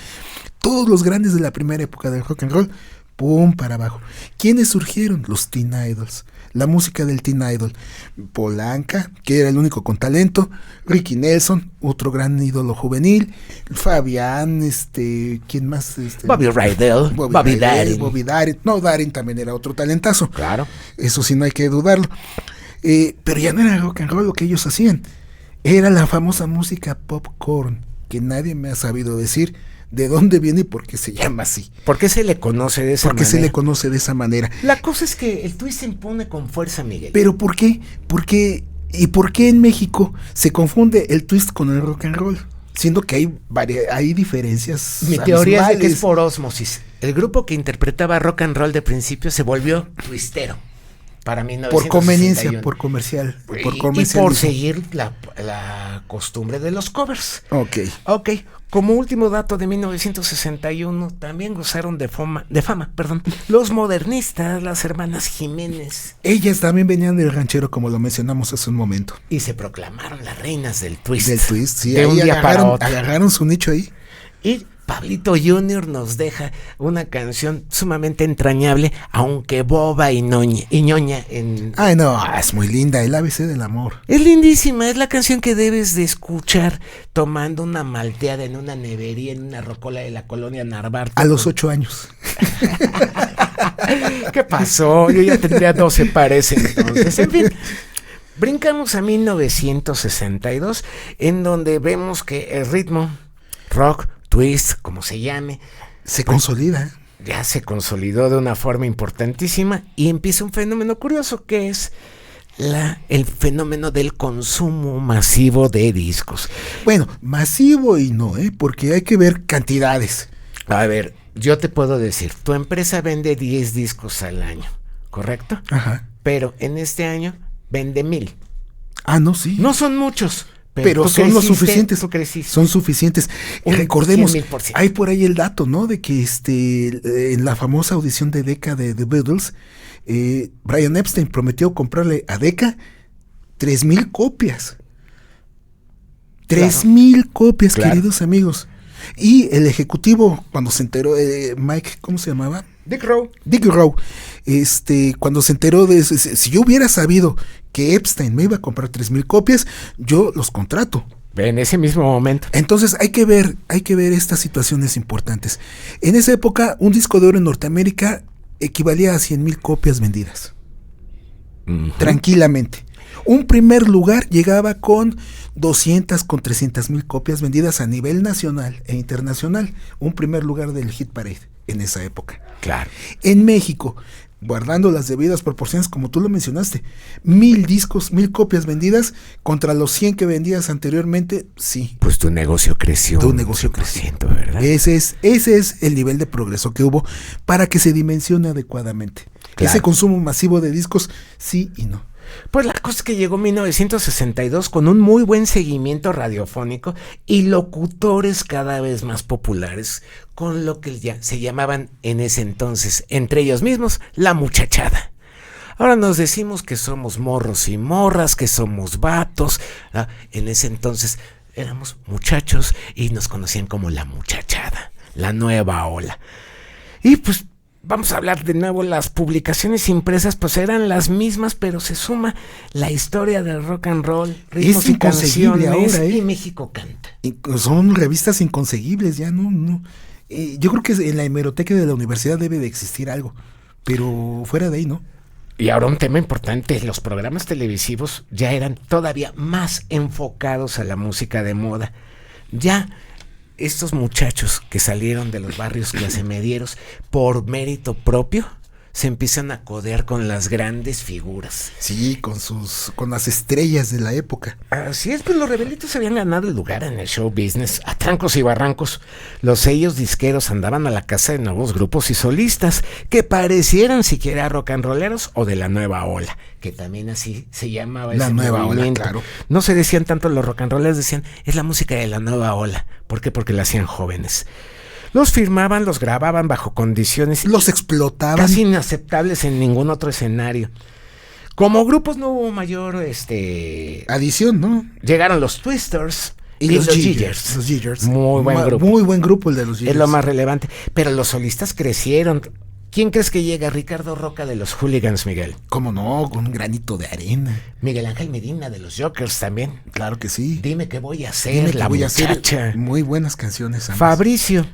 Todos los grandes de la primera época del rock and roll pum, para abajo. ¿Quiénes surgieron? Los Teen Idols. La música del Teen Idol. Polanca, que era el único con talento. Ricky Nelson, otro gran ídolo juvenil. Fabián, ¿quién más? Bobby Rydell, Bobby Darin. Bobby Darin. No, Darin también era otro talentazo. Claro. Eso sí, no hay que dudarlo. Pero ya no era rock and roll lo que ellos hacían. Era la famosa música popcorn, que nadie me ha sabido decir de dónde viene y por qué se llama así. ¿Por qué se le conoce de esa manera? ¿Por qué se le conoce de esa manera? La cosa es que el twist se impone con fuerza, Miguel. ¿Pero por qué? ¿Y por qué en México se confunde el twist con el rock and roll? Siendo que hay diferencias. Mi teoría es de que es por ósmosis. El grupo que interpretaba rock and roll de principio se volvió twistero. Para 1961. Por conveniencia, por comercial. Y por seguir la costumbre de los covers. Ok. Como último dato de 1961, también gozaron de fama, los modernistas, las hermanas Jiménez. Ellas también venían del ranchero, como lo mencionamos hace un momento. Y se proclamaron las reinas del twist. Del twist, sí. De un día para otro. Agarraron su nicho ahí. Y Pablito Jr. nos deja una canción sumamente entrañable, aunque boba y ñoña. Ay, no, es muy linda, el ABC del amor. Es lindísima, es la canción que debes de escuchar tomando una malteada en una nevería, en una rocola de la colonia Narvarte. A los 8 años. ¿Qué pasó? Yo ya tendría 12, parece entonces. En fin. Brincamos a 1962, en donde vemos que el ritmo, rock, twist, como se llame, se consolida. Ya se consolidó de una forma importantísima y empieza un fenómeno curioso que es el fenómeno del consumo masivo de discos. Bueno, masivo y no, porque hay que ver cantidades. A ver, yo te puedo decir, tu empresa vende 10 discos al año, ¿correcto? Ajá. Pero en este año vende 1000. Ah, no, sí. No son muchos. Pero son los suficientes. Son suficientes. Recordemos, hay por ahí el dato, ¿no? De que en la famosa audición de Decca de The Beatles, Brian Epstein prometió comprarle a Decca 3,000 copias. 3,000 copias, claro. Queridos amigos. Y el ejecutivo, cuando se enteró, Mike, ¿cómo se llamaba? Dick Rowe. Cuando se enteró de eso, si yo hubiera sabido que Epstein me iba a comprar 3,000 copias, yo los contrato. En ese mismo momento. Entonces hay que ver estas situaciones importantes. En esa época, un disco de oro en Norteamérica equivalía a 100,000 copias vendidas. Uh-huh. Tranquilamente. Un primer lugar llegaba con 200, con 300,000 copias vendidas a nivel nacional e internacional. Un primer lugar del Hit Parade en esa época. Claro. En México, guardando las debidas proporciones, como tú lo mencionaste, 1,000 discos, 1,000 copias vendidas contra los 100 que vendías anteriormente, sí. Pues tu negocio creció. ¿Verdad? Ese es el nivel de progreso que hubo para que se dimensione adecuadamente. Claro. Ese consumo masivo de discos, sí y no. Pues la cosa es que llegó 1962 con un muy buen seguimiento radiofónico y locutores cada vez más populares, con lo que ya se llamaban en ese entonces, entre ellos mismos, la muchachada. Ahora nos decimos que somos morros y morras, que somos vatos. En ese entonces éramos muchachos y nos conocían como la muchachada, la nueva ola. Y pues vamos a hablar de nuevo, las publicaciones impresas pues eran las mismas, pero se suma la historia del rock and roll, ritmos y canciones ahora, y México canta. Son revistas inconseguibles, ya no. Yo creo que en la hemeroteca de la universidad debe de existir algo, pero fuera de ahí, ¿no? Y ahora un tema importante, los programas televisivos ya eran todavía más enfocados a la música de moda. Ya estos muchachos que salieron de los barrios clase medieros por mérito propio se empiezan a codear con las grandes figuras. Sí, con las estrellas de la época. Así es, pues los rebelitos habían ganado el lugar en el show business a trancos y barrancos. Los sellos disqueros andaban a la casa de nuevos grupos y solistas que parecieran siquiera rock and rolleros o de la nueva ola, que también así se llamaba la ese nueva movimiento. Ola, claro. No se decían tanto los rock and rollers, decían es la música de la nueva ola. ¿Por qué? Porque la hacían jóvenes. Los firmaban, los grababan bajo condiciones, los explotaban, casi inaceptables en ningún otro escenario. Como grupos no hubo mayor adición, ¿no? Llegaron los Twisters y los Giggers. Los Giggers. Muy buen grupo. Muy buen grupo el de los Giggers. Es lo más relevante. Pero los solistas crecieron. ¿Quién crees que llega? Ricardo Roca de los Hooligans, Miguel. ¿Cómo no? Con un granito de arena. Miguel Ángel Medina de los Jokers también. Claro que sí. Dime qué voy a hacer, Dime que la voy a muchacha. hacer muy buenas canciones. Ambas. Fabricio,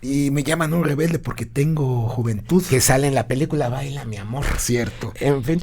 Y me llaman un rebelde porque tengo juventud. que sale en la película Baila, mi amor. Cierto. En fin,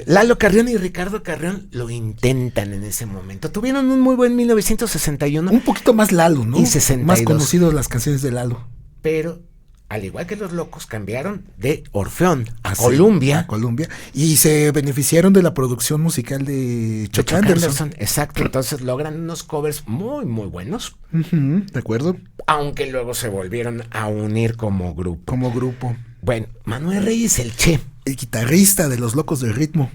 Lalo Carrión y Ricardo Carrión lo intentan en ese momento. Tuvieron un muy buen 1961, Un poquito más Lalo, ¿no? Y 62. Más conocidos las canciones de Lalo. pero al igual que los Locos, cambiaron de Orfeón a Sí, Columbia. a Columbia. Y se beneficiaron de la producción musical de Chuck Anderson. Exacto, entonces logran unos covers muy, muy buenos, ¿De acuerdo? aunque luego se volvieron a unir como grupo. Como grupo. Bueno, Manuel Reyes, el Che, El guitarrista de Los Locos del Ritmo.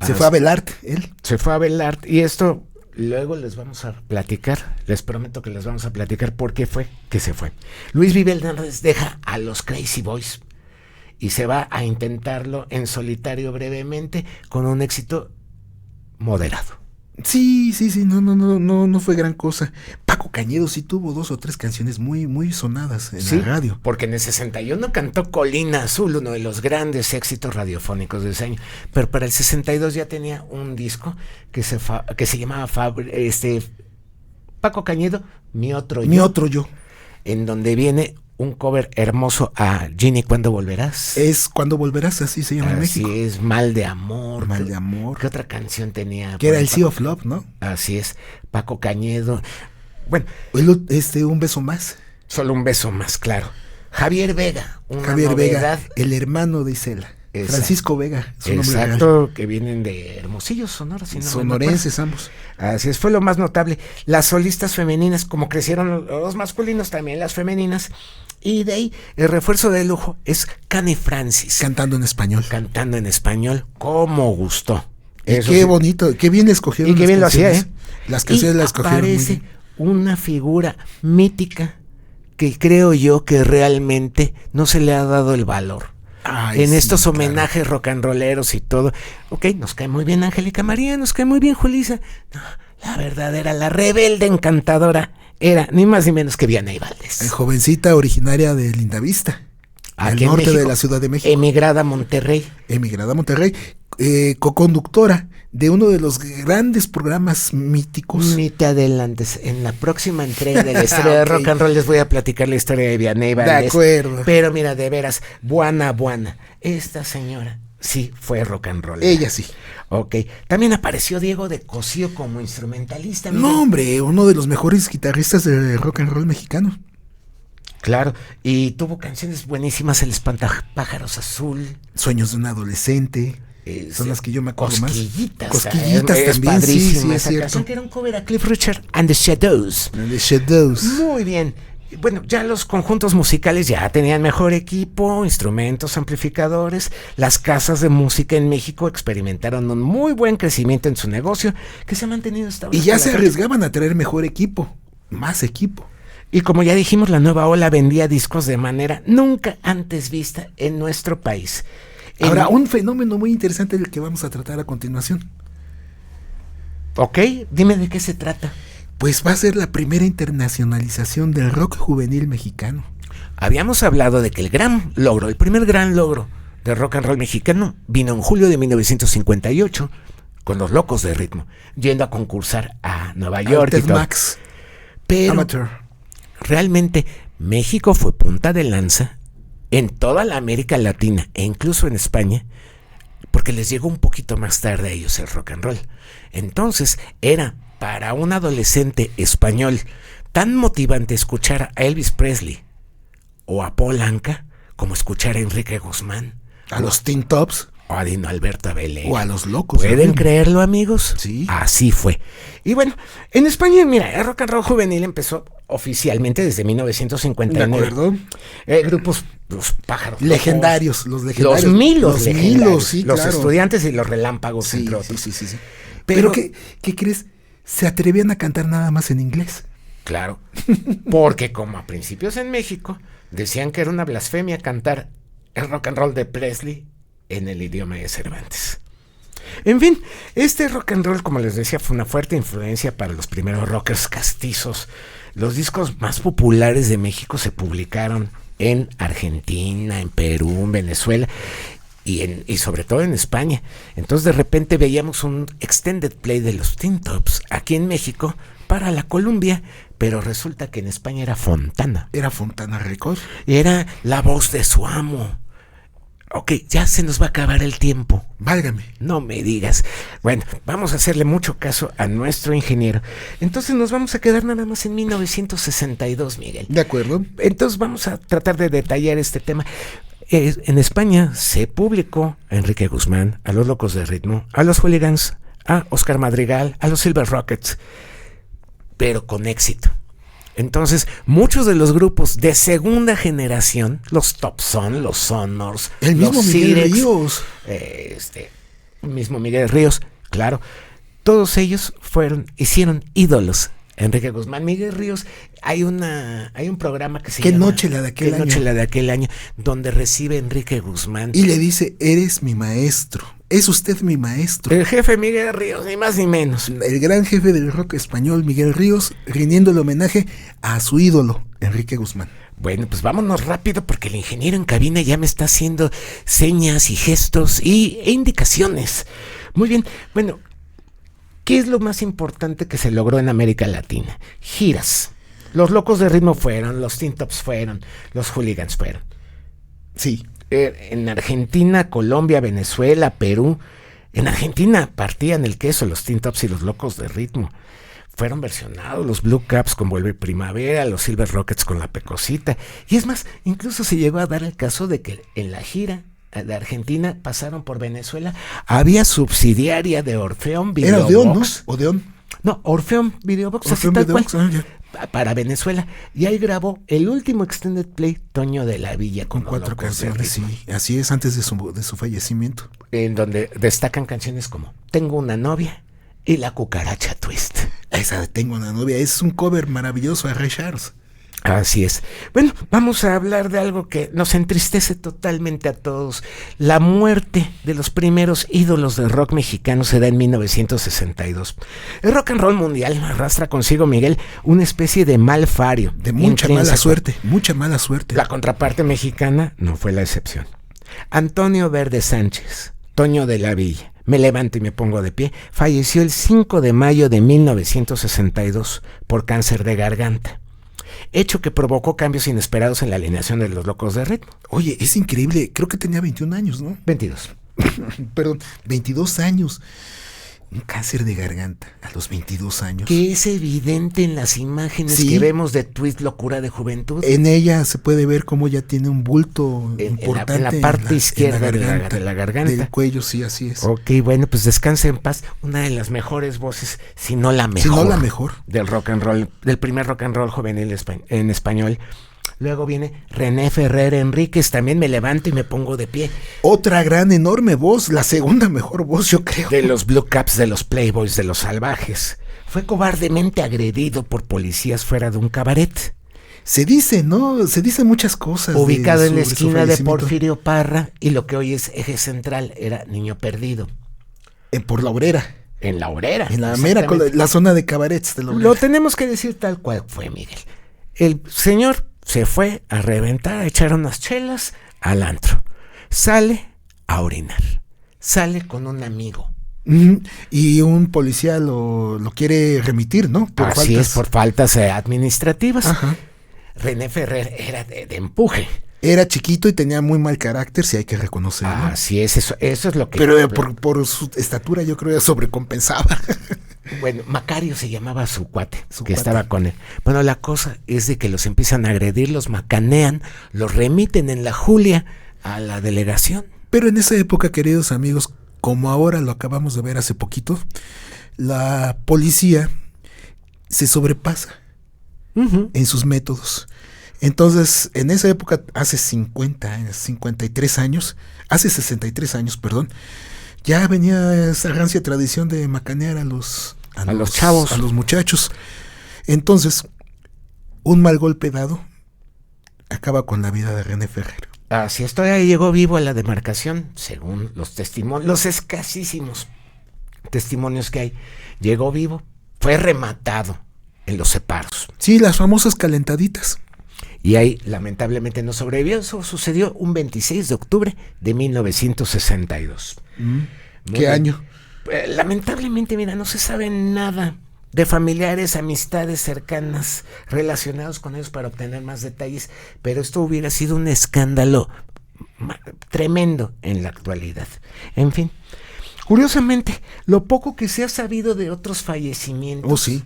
Se Ah, fue a Belart, él. se fue a Belart, y esto luego les vamos a platicar, les prometo que les vamos a platicar por qué fue que se fue. Luis Miguel Hernández deja a los Crazy Boys y se va a intentarlo en solitario brevemente con un éxito moderado. Sí, no fue gran cosa. Paco Cañedo sí tuvo 2 o 3 canciones muy, muy sonadas en la radio. Porque en el 61 cantó Colina Azul, uno de los grandes éxitos radiofónicos de ese año. Pero para el 62 ya tenía un disco que se llamaba Paco Cañedo, Mi Otro Mi Yo, otro yo. en donde viene un cover hermoso a Ginny, ¿cuándo volverás? Es Cuando volverás, así se llama en Así México. es, Mal de Amor. Mal de Amor. ¿Qué otra canción tenía? Que era por el ahí, Sea of Love, ¿no? Así es, Paco Un Un beso más. solo un beso más, claro. Javier Vega, una Javier Vega, novedad. el hermano de Isela. Exacto. Francisco Vega, su nombre real. Exacto, que vienen de Hermosillo, Sonora. Si no mal Sonorenses ambos. recuerdo. Así es, fue lo más notable. Las solistas femeninas, como crecieron los masculinos, también las femeninas. Y de ahí, el refuerzo de lujo es Connie Francis. Cantando en español. Cantando en español, como gustó. Y Eso qué sí. bonito, qué bien escogieron. Y qué las bien lo hacía, canciones. Las canciones Y las escogieron muy aparece bien. una figura mítica que creo yo que realmente no se le ha dado el valor. Ay, En sí, estos claro. homenajes rock and rolleros y todo. Ok, nos cae muy bien Angélica María, nos cae muy bien Julissa. No, la verdadera, la rebelde encantadora, era ni más ni menos que Vianey Valdés. Jovencita originaria de Lindavista, al Aquí en norte de México, la Ciudad de México. emigrada a Monterrey. Emigrada a Monterrey, coconductora de uno de los grandes programas míticos. Ni te adelantes. En la próxima entrega de la historia de Ok. rock and roll les voy a platicar la historia de Vianey Valdés. De acuerdo. Pero mira, de veras, buena. Esta señora sí fue rock and roll. Ella sí. Ok. También apareció Diego de Cosío como instrumentalista. No, Miguel. hombre, uno de los mejores guitarristas de rock and roll mexicano. Claro, y tuvo canciones buenísimas, El Espantapájaros Azul. Sueños de un adolescente. Son las que yo me acuerdo más. Cosquillitas. Cosquillitas es también, sí, padrísima sí, es esa cierto. canción, que era un cover a Cliff Richard and the Shadows. The Shadows. Muy bien. Bueno, ya los conjuntos musicales ya tenían mejor equipo, instrumentos, amplificadores. Las casas de música en México experimentaron un muy buen crecimiento en su negocio, que se ha mantenido estable. Y ya hasta se la fecha. arriesgaban a traer mejor equipo, más equipo. Y como ya dijimos, la nueva ola vendía discos de manera nunca antes vista en nuestro país. Ahora, un fenómeno muy interesante del que vamos a tratar a continuación. Ok, dime de qué se trata. Pues va a ser la primera internacionalización del rock juvenil mexicano. Habíamos hablado de que el primer gran logro de rock and roll mexicano vino en julio de 1958 con los Locos de Ritmo, yendo a concursar a Nueva York y Ted todo. Max, Pero Amateur. realmente México fue punta de lanza en toda la América Latina e incluso en España, porque les llegó un poquito más tarde a ellos el rock and roll. Entonces era para un adolescente español tan motivante escuchar a Elvis Presley o a Paul Anka como escuchar a Enrique Guzmán A los Teen Tops o a Dino Alberto Abelé. o a los Locos. ¿Pueden también. creerlo, amigos? Sí. Así fue. Y bueno, en España, mira, el rock and roll juvenil empezó oficialmente desde 1959. De acuerdo. Grupos, los pájaros Legendarios, los rojos, legendarios. los Milos, Los legendarios, Milos, sí, los claro. Estudiantes y los Relámpagos, Sí, entre sí, otros. sí, sí, sí. Pero- Pero ¿qué crees? Se atrevían a cantar nada más en inglés. Claro, porque como a principios en México decían que era una blasfemia cantar el rock and roll de Presley en el idioma de Cervantes. En fin, este rock and roll, como les decía, fue una fuerte influencia para los primeros rockers castizos. Los discos más populares de México se publicaron en Argentina, en Perú, en Venezuela y sobre todo en España. Entonces de repente veíamos un extended play de los Tin Tops aquí en México para la Columbia, pero resulta que en España era Fontana. Era Fontana Records. Era la voz de su amo. Ok, ya se nos va a acabar el tiempo. Válgame. No me digas. Bueno, vamos a hacerle mucho caso a nuestro ingeniero. Entonces nos vamos a quedar nada más en 1962, Miguel. De acuerdo. Entonces vamos a tratar de detallar este tema. En España se publicó a Enrique Guzmán, a Los Locos de Ritmo, a Los Hooligans, a Oscar Madrigal, a los Silver Rockets, pero con éxito. Entonces, muchos de los grupos de segunda generación, los Top Son, los Sonors, el mismo los Miguel Sirex, Ríos, mismo Miguel Ríos, claro, todos ellos hicieron ídolos. Enrique Guzmán, Miguel Ríos, hay un programa que se llama ¿Qué noche la de aquel año? Donde recibe Enrique Guzmán y le dice, eres mi maestro, es usted mi maestro. El jefe Miguel Ríos, ni más ni menos. El gran jefe del rock español, Miguel Ríos, rindiéndole homenaje a su ídolo, Enrique Guzmán. Bueno, pues vámonos rápido porque el ingeniero en cabina ya me está haciendo señas y gestos e indicaciones. Muy bien, bueno, ¿qué es lo más importante que se logró en América Latina? Giras. Los Locos de Ritmo fueron, los Tin Tops fueron, los Hooligans fueron. Sí. En Argentina, Colombia, Venezuela, Perú. En Argentina partían el queso los Tin Tops y los Locos de Ritmo. Fueron versionados los Blue Caps con Vuelve Primavera, los Silver Rockets con La Pecosita. Y es más, incluso se llegó a dar el caso de que en la gira de Argentina pasaron por Venezuela. Había subsidiaria de Orfeón Videobox. Era Odeón, ¿no? Odeón. No, Orfeón Videobox, Orfeón así tal Videobox, cual, para Venezuela. Y ahí grabó el último extended play, Toño de la Villa, con 4 canciones, sí. Así es, antes de su fallecimiento. En donde destacan canciones como Tengo una novia y La Cucaracha Twist. Esa de Tengo una novia es un cover maravilloso a Ray Charles. Así es. Bueno, vamos a hablar de algo que nos entristece totalmente a todos. La muerte de los primeros ídolos del rock mexicano se da en 1962. El rock and roll mundial arrastra consigo, Miguel, una especie de mal fario. De mucha mala suerte, mucha mala suerte. La contraparte mexicana no fue la excepción. Antonio Verde Sánchez, Toño de la Villa, Me levanto y me pongo de pie, falleció el 5 de mayo de 1962 por cáncer de garganta. Hecho que provocó cambios inesperados en la alineación de los Locos de Ritmo. Oye, es increíble, creo que tenía 21 años, ¿no? 22. Perdón, 22 años. Un cáncer de garganta a los 22 años. Que es evidente en las imágenes que vemos de Twist Locura de Juventud. En ella se puede ver cómo ya tiene un bulto importante. En la parte izquierda de la garganta. Del cuello, sí, así es. Ok, bueno, pues descanse en paz. Una de las mejores voces, si no la mejor. Si no la mejor. Del rock and roll, del primer rock and roll juvenil en español. Luego viene René Ferrer Enríquez, también Me levanto y me pongo de pie. Otra gran, enorme voz, la segunda mejor voz, yo creo. De los Blue Caps, de los Playboys, de los Salvajes. Fue cobardemente agredido por policías fuera de un cabaret. Se dice, ¿no? Se dicen muchas cosas. Ubicado en la esquina de Porfirio Parra y lo que hoy es Eje Central, era Niño Perdido. Por la Obrera. En la Obrera. En la mera, la zona de cabarets de la Obrera. Lo tenemos que decir tal cual fue, Miguel. El señor se fue a reventar, a echar unas chelas al antro. Sale a orinar. Sale con un amigo. Y un policía lo quiere remitir, ¿no? Así es, por faltas administrativas. Ajá. René Ferrer era de empuje. Era chiquito y tenía muy mal carácter, si hay que reconocerlo. Así es, eso es lo que... Pero por su estatura yo creo que sobrecompensaba. Bueno, Macario se llamaba su cuate, estaba con él. Bueno, la cosa es de que los empiezan a agredir, los macanean, los remiten en la Julia a la delegación. Pero en esa época, queridos amigos, como ahora lo acabamos de ver hace poquito, la policía se sobrepasa en sus métodos. Entonces, en esa época, hace 63 años, ya venía esa rancia tradición de macanear a los chavos, a los muchachos. Entonces, un mal golpe dado acaba con la vida de René Ferrer. Así es, todavía llegó vivo a la demarcación, según los testimonios, los escasísimos testimonios que hay. Llegó vivo, fue rematado en los separos. Sí, las famosas calentaditas. y ahí lamentablemente no sobrevivió. Eso sucedió un 26 de octubre de 1962. ¿Qué año? Lamentablemente, mira, no se sabe nada de familiares, amistades cercanas relacionados con ellos para obtener más detalles, pero esto hubiera sido un escándalo tremendo en la actualidad. En fin, curiosamente, lo poco que se ha sabido de otros fallecimientos. Oh, sí.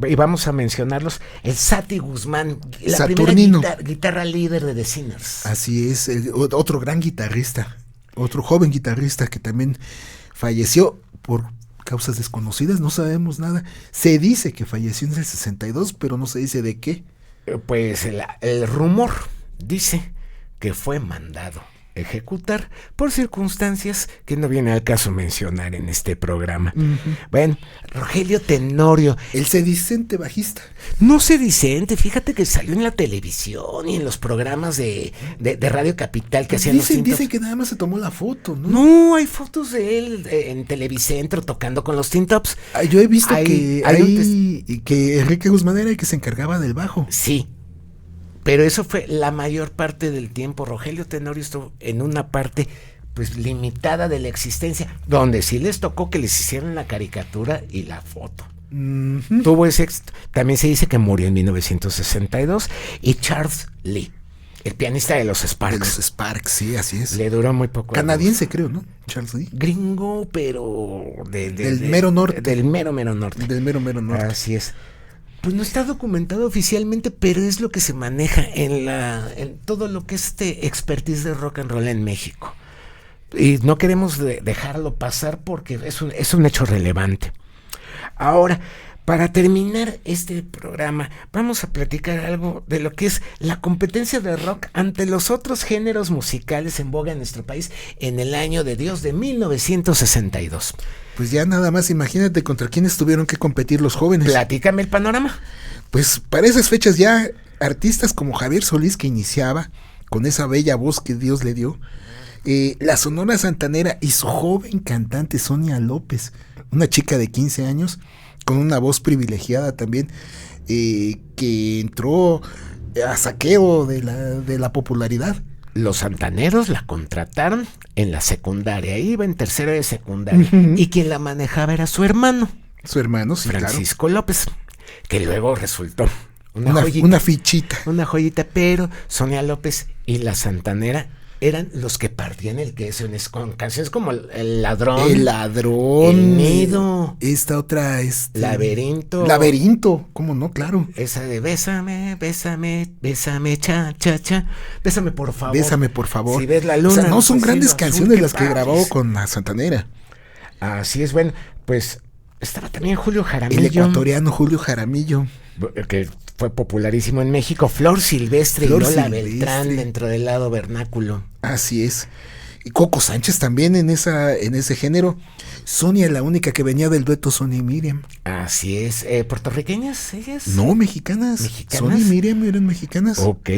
Y vamos a mencionarlos. El Sati Guzmán, la Saturnino. primera guitarra líder de The Sinners. Así es, otro gran guitarrista, otro joven guitarrista que también falleció por causas desconocidas, no sabemos nada. Se dice que falleció en el 62, pero no se dice de qué. Pues el rumor dice que fue mandado ejecutar por circunstancias que no viene al caso mencionar en este programa. Bueno, Rogelio Tenorio, El sedicente bajista. no sedicente, fíjate que salió en la televisión y en los programas de Radio Capital que hacían Dicen que nada más se tomó la foto, ¿no? No, hay fotos de él en Televicentro tocando con los Teen Tops. Yo he visto que hay Enrique Guzmán era el que se encargaba del bajo. Sí, pero eso fue la mayor parte del tiempo. Rogelio Tenorio estuvo en una parte pues limitada de la existencia, donde sí les tocó que les hicieran la caricatura y la foto. Tuvo ese éxito. También se dice que murió en 1962. Y Charles Lee, el pianista de los Sparks. De los Sparks, sí, así es. Le duró muy poco. Canadiense, creo, ¿no? Charles Lee. Gringo, pero del mero norte. Del mero norte. Del mero norte. Así es. Pues no está documentado oficialmente, pero es lo que se maneja en todo lo que es expertise de rock and roll en México. Y no queremos dejarlo pasar porque es un hecho relevante. Ahora, para terminar este programa, vamos a platicar algo de lo que es la competencia de rock ante los otros géneros musicales en boga en nuestro país en el año de Dios de 1962. Pues ya nada más, imagínate contra quiénes tuvieron que competir los jóvenes. Platícame el panorama. Pues para esas fechas ya artistas como Javier Solís, que iniciaba con esa bella voz que Dios le dio, la Sonora Santanera y su joven cantante Sonia López, una chica de 15 años con una voz privilegiada también, que entró a saqueo de la popularidad. Los santaneros la contrataron en la secundaria, iba en tercero de secundaria, y quien la manejaba era su hermano. Su hermano, sí, Francisco López, que luego resultó una fichita. Una joyita, pero Sonia López y la santanera eran los que partían el queso con canciones como El Ladrón. El Ladrón. El Nido. Esta otra Laberinto. Laberinto, ¿cómo no? Claro. Esa de bésame, cha, cha, cha. Bésame por favor. Bésame por favor. Si ves la luna. O sea, no son pues, grandes canciones las que padres. grabó con la santanera. Así es, bueno, pues estaba también Julio Jaramillo. El ecuatoriano Julio Jaramillo. Que fue popularísimo en México. Flor Silvestre y Lola Beltrán dentro del lado vernáculo. Así es. Y Coco Sánchez también en ese género. Sonia, la única que venía del dueto Sonia y Miriam. Así es. ¿Puertorriqueñas ellas? No, mexicanas. Sonia y Miriam eran mexicanas. Ok.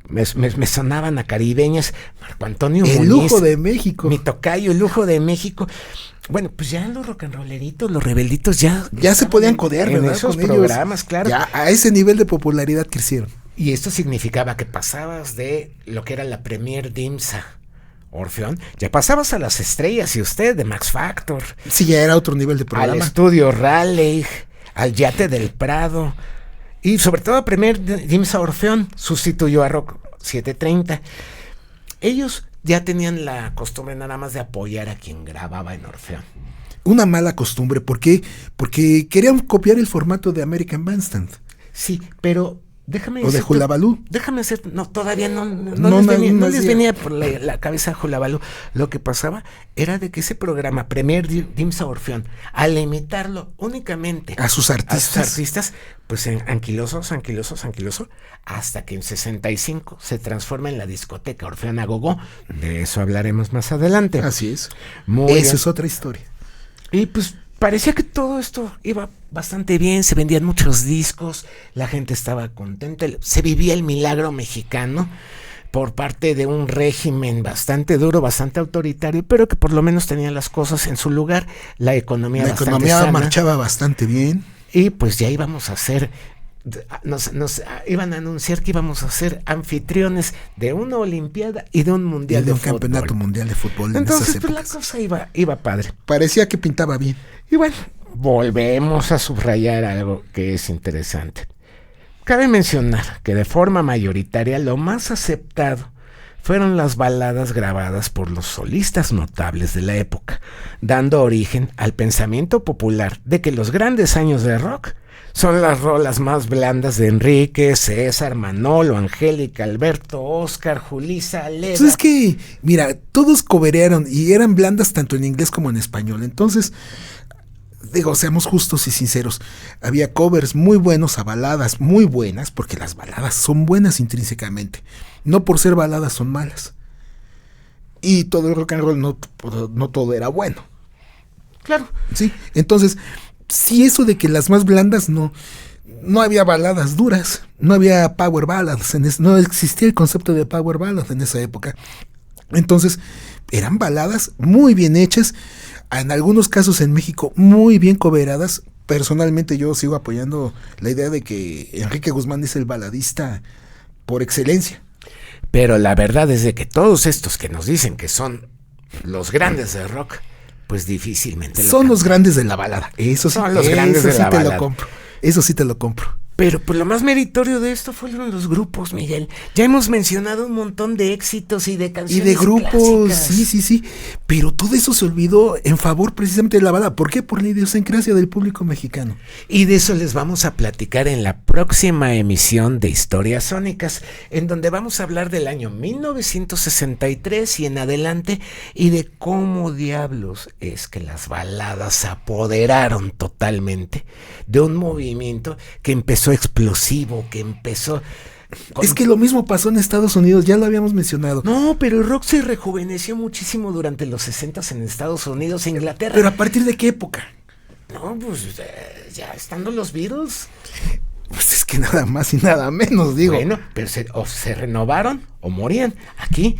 Me sonaban a caribeñas. Marco Antonio El Muñiz, lujo de México. Mi tocayo, el lujo de México. Bueno, pues ya los rock and rolleritos, los rebelditos ya se podían codear, en ¿verdad? esos con programas, ellos. claro. Ya a ese nivel de popularidad crecieron. Y esto significaba que pasabas de lo que era la Premier Dimsa Orfeón, ya pasabas a las estrellas y usted de Max Factor. Sí, ya era otro nivel de programa. Al estudio Raleigh, al Yate del Prado y sobre todo a Premier Dimsa Orfeón sustituyó a Rock 730. Ellos ya tenían la costumbre nada más de apoyar a quien grababa en Orfeón. Una mala costumbre, ¿por qué? Porque querían copiar el formato de American Bandstand. Sí, pero déjame o de Hulabaloo. Déjame hacer, no, todavía no les venía por la cabeza Hulabaloo. Lo que pasaba era de que ese programa, Premier Dimsa Orfeón, al imitarlo únicamente a sus artistas, pues anquiloso, hasta que en 65 se transforma en la discoteca Orfeón a Gogó. De eso hablaremos más adelante. Así es. Esa es otra historia. Y pues parecía que todo esto iba bastante bien, se vendían muchos discos, la gente estaba contenta, se vivía el milagro mexicano por parte de un régimen bastante duro, bastante autoritario, pero que por lo menos tenía las cosas en su lugar, la economía sana. Marchaba bastante bien. Y pues ya íbamos a ser nos iban a anunciar que íbamos a ser anfitriones de una olimpiada y de un mundial y de un fútbol. campeonato mundial de fútbol. Entonces, en esas pues, la épocas. cosa iba padre. Parecía que pintaba bien. Y bueno, volvemos a subrayar algo que es interesante. Cabe mencionar que de forma mayoritaria lo más aceptado fueron las baladas grabadas por los solistas notables de la época, dando origen al pensamiento popular de que los grandes años de rock son las rolas más blandas de Enrique, César, Manolo, Angélica, Alberto, Oscar, Julissa, Leda. Pues es que, mira, todos coberearon y eran blandas tanto en inglés como en español. Entonces, digo, seamos justos y sinceros, había covers muy buenos a baladas muy buenas, porque las baladas son buenas intrínsecamente, no por ser baladas son malas. Y todo el rock and roll no todo era bueno. Claro. Sí, entonces, sí, eso de que las más blandas no había baladas duras, no había power ballads, no existía el concepto de power ballad en esa época. Entonces, eran baladas muy bien hechas, en algunos casos en México muy bien coveradas. Personalmente yo sigo apoyando la idea de que Enrique Guzmán es el baladista por excelencia. Pero la verdad es de que todos estos que nos dicen que son los grandes del rock, pues difícilmente son los grandes de la balada. Eso sí, son los grandes de la balada. Lo compro. Eso sí te lo compro. Pero pues lo más meritorio de esto fueron los grupos, Miguel. Ya hemos mencionado un montón de éxitos y de canciones y de grupos, clásicas. sí. Pero todo eso se olvidó en favor precisamente de la balada. ¿Por qué? Por la idiosincrasia del público mexicano. Y de eso les vamos a platicar en la próxima emisión de Historias Sónicas, en donde vamos a hablar del año 1963 y en adelante, y de cómo diablos es que las baladas se apoderaron totalmente de un movimiento que empezó explosivo, que empezó... Es que lo mismo pasó en Estados Unidos, ya lo habíamos mencionado. No, pero el rock se rejuveneció muchísimo durante los 60s en Estados Unidos e Inglaterra. ¿Pero a partir de qué época? No, pues ya estando los Beatles. Pues es que nada más y nada menos, digo. Bueno, pero o se renovaron o morían. Aquí,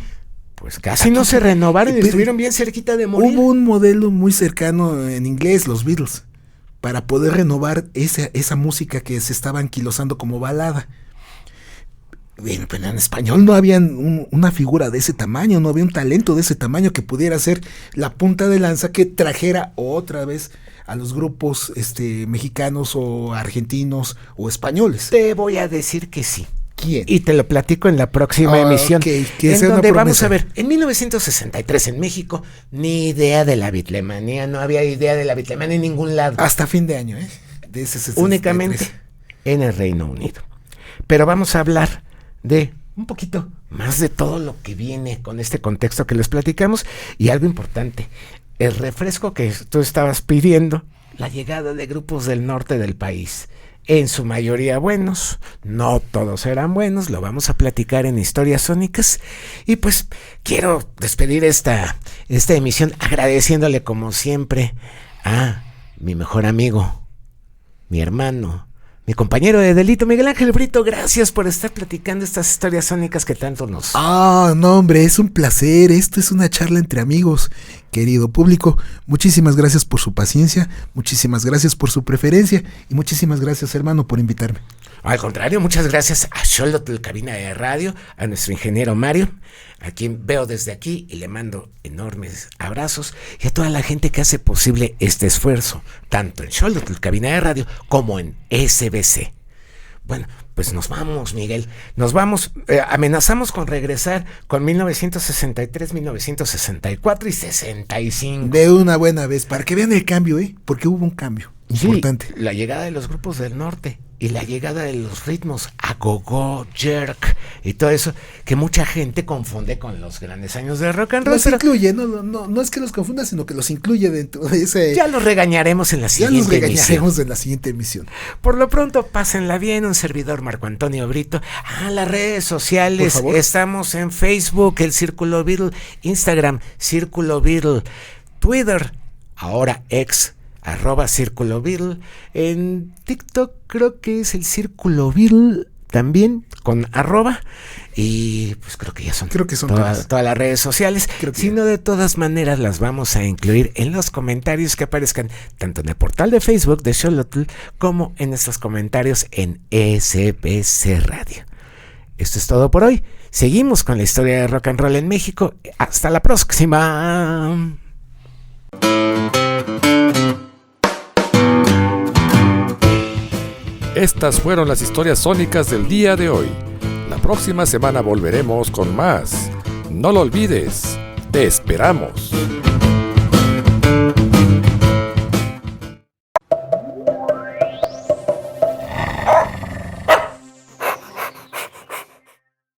pues casi no se renovaron y estuvieron bien cerquita de morir. Hubo un modelo muy cercano en inglés, los Beatles, para poder renovar esa música que se estaba anquilosando como balada. Bien, pero en español no había una figura de ese tamaño, no había un talento de ese tamaño que pudiera ser la punta de lanza que trajera otra vez a los grupos mexicanos o argentinos o españoles. Te voy a decir que sí. ¿Quién? Y te lo platico en la próxima emisión. Okay, en donde vamos a ver, en 1963 en México, ni idea de la bitlemanía, no había idea de la bitlemanía en ningún lado. Hasta fin de año, de ese 63. Únicamente en el Reino Unido. Pero vamos a hablar de un poquito más de todo lo que viene con este contexto que les platicamos. Y algo importante, el refresco que tú estabas pidiendo, la llegada de grupos del norte del país, en su mayoría buenos, no todos eran buenos, lo vamos a platicar en Historias Sónicas. Y pues quiero despedir esta emisión agradeciéndole como siempre a mi mejor amigo, mi hermano, mi compañero de delito, Miguel Ángel Brito. Gracias por estar platicando estas historias sónicas que tanto nos... No, hombre, es un placer. Esto es una charla entre amigos, querido público. Muchísimas gracias por su paciencia, muchísimas gracias por su preferencia y muchísimas gracias, hermano, por invitarme. Al contrario, muchas gracias a Xolotl Cabina de Radio, a nuestro ingeniero Mario, a quien veo desde aquí y le mando enormes abrazos, y a toda la gente que hace posible este esfuerzo, tanto en Xolotl Cabina de Radio como en SBC. Bueno, pues nos vamos, Miguel, nos vamos, amenazamos con regresar con 1963, 1964 y 65. De una buena vez, para que vean el cambio, porque hubo un cambio importante. Sí, la llegada de los grupos del norte y la llegada de los ritmos a go-go, jerk y todo eso que mucha gente confunde con los grandes años de rock and roll. Los incluye, no es que los confunda, sino que los incluye dentro de ese... Ya los regañaremos en la siguiente emisión. Por lo pronto, pásenla bien, un servidor Marco Antonio Brito. Las redes sociales, estamos en Facebook, el Círculo Beatle, Instagram, Círculo Beatle, Twitter, ahora ex, @Círculo Beatle, en TikTok creo que es el Círculo Beatle también con @, y pues creo que ya son, todas las redes sociales. Si no, de todas maneras las vamos a incluir en los comentarios que aparezcan tanto en el portal de Facebook de Xolotl como en estos comentarios en SBC Radio. Esto es todo por hoy. Seguimos con la historia de rock and roll en México. Hasta la próxima. Estas fueron las historias sónicas del día de hoy. La próxima semana volveremos con más. No lo olvides, te esperamos.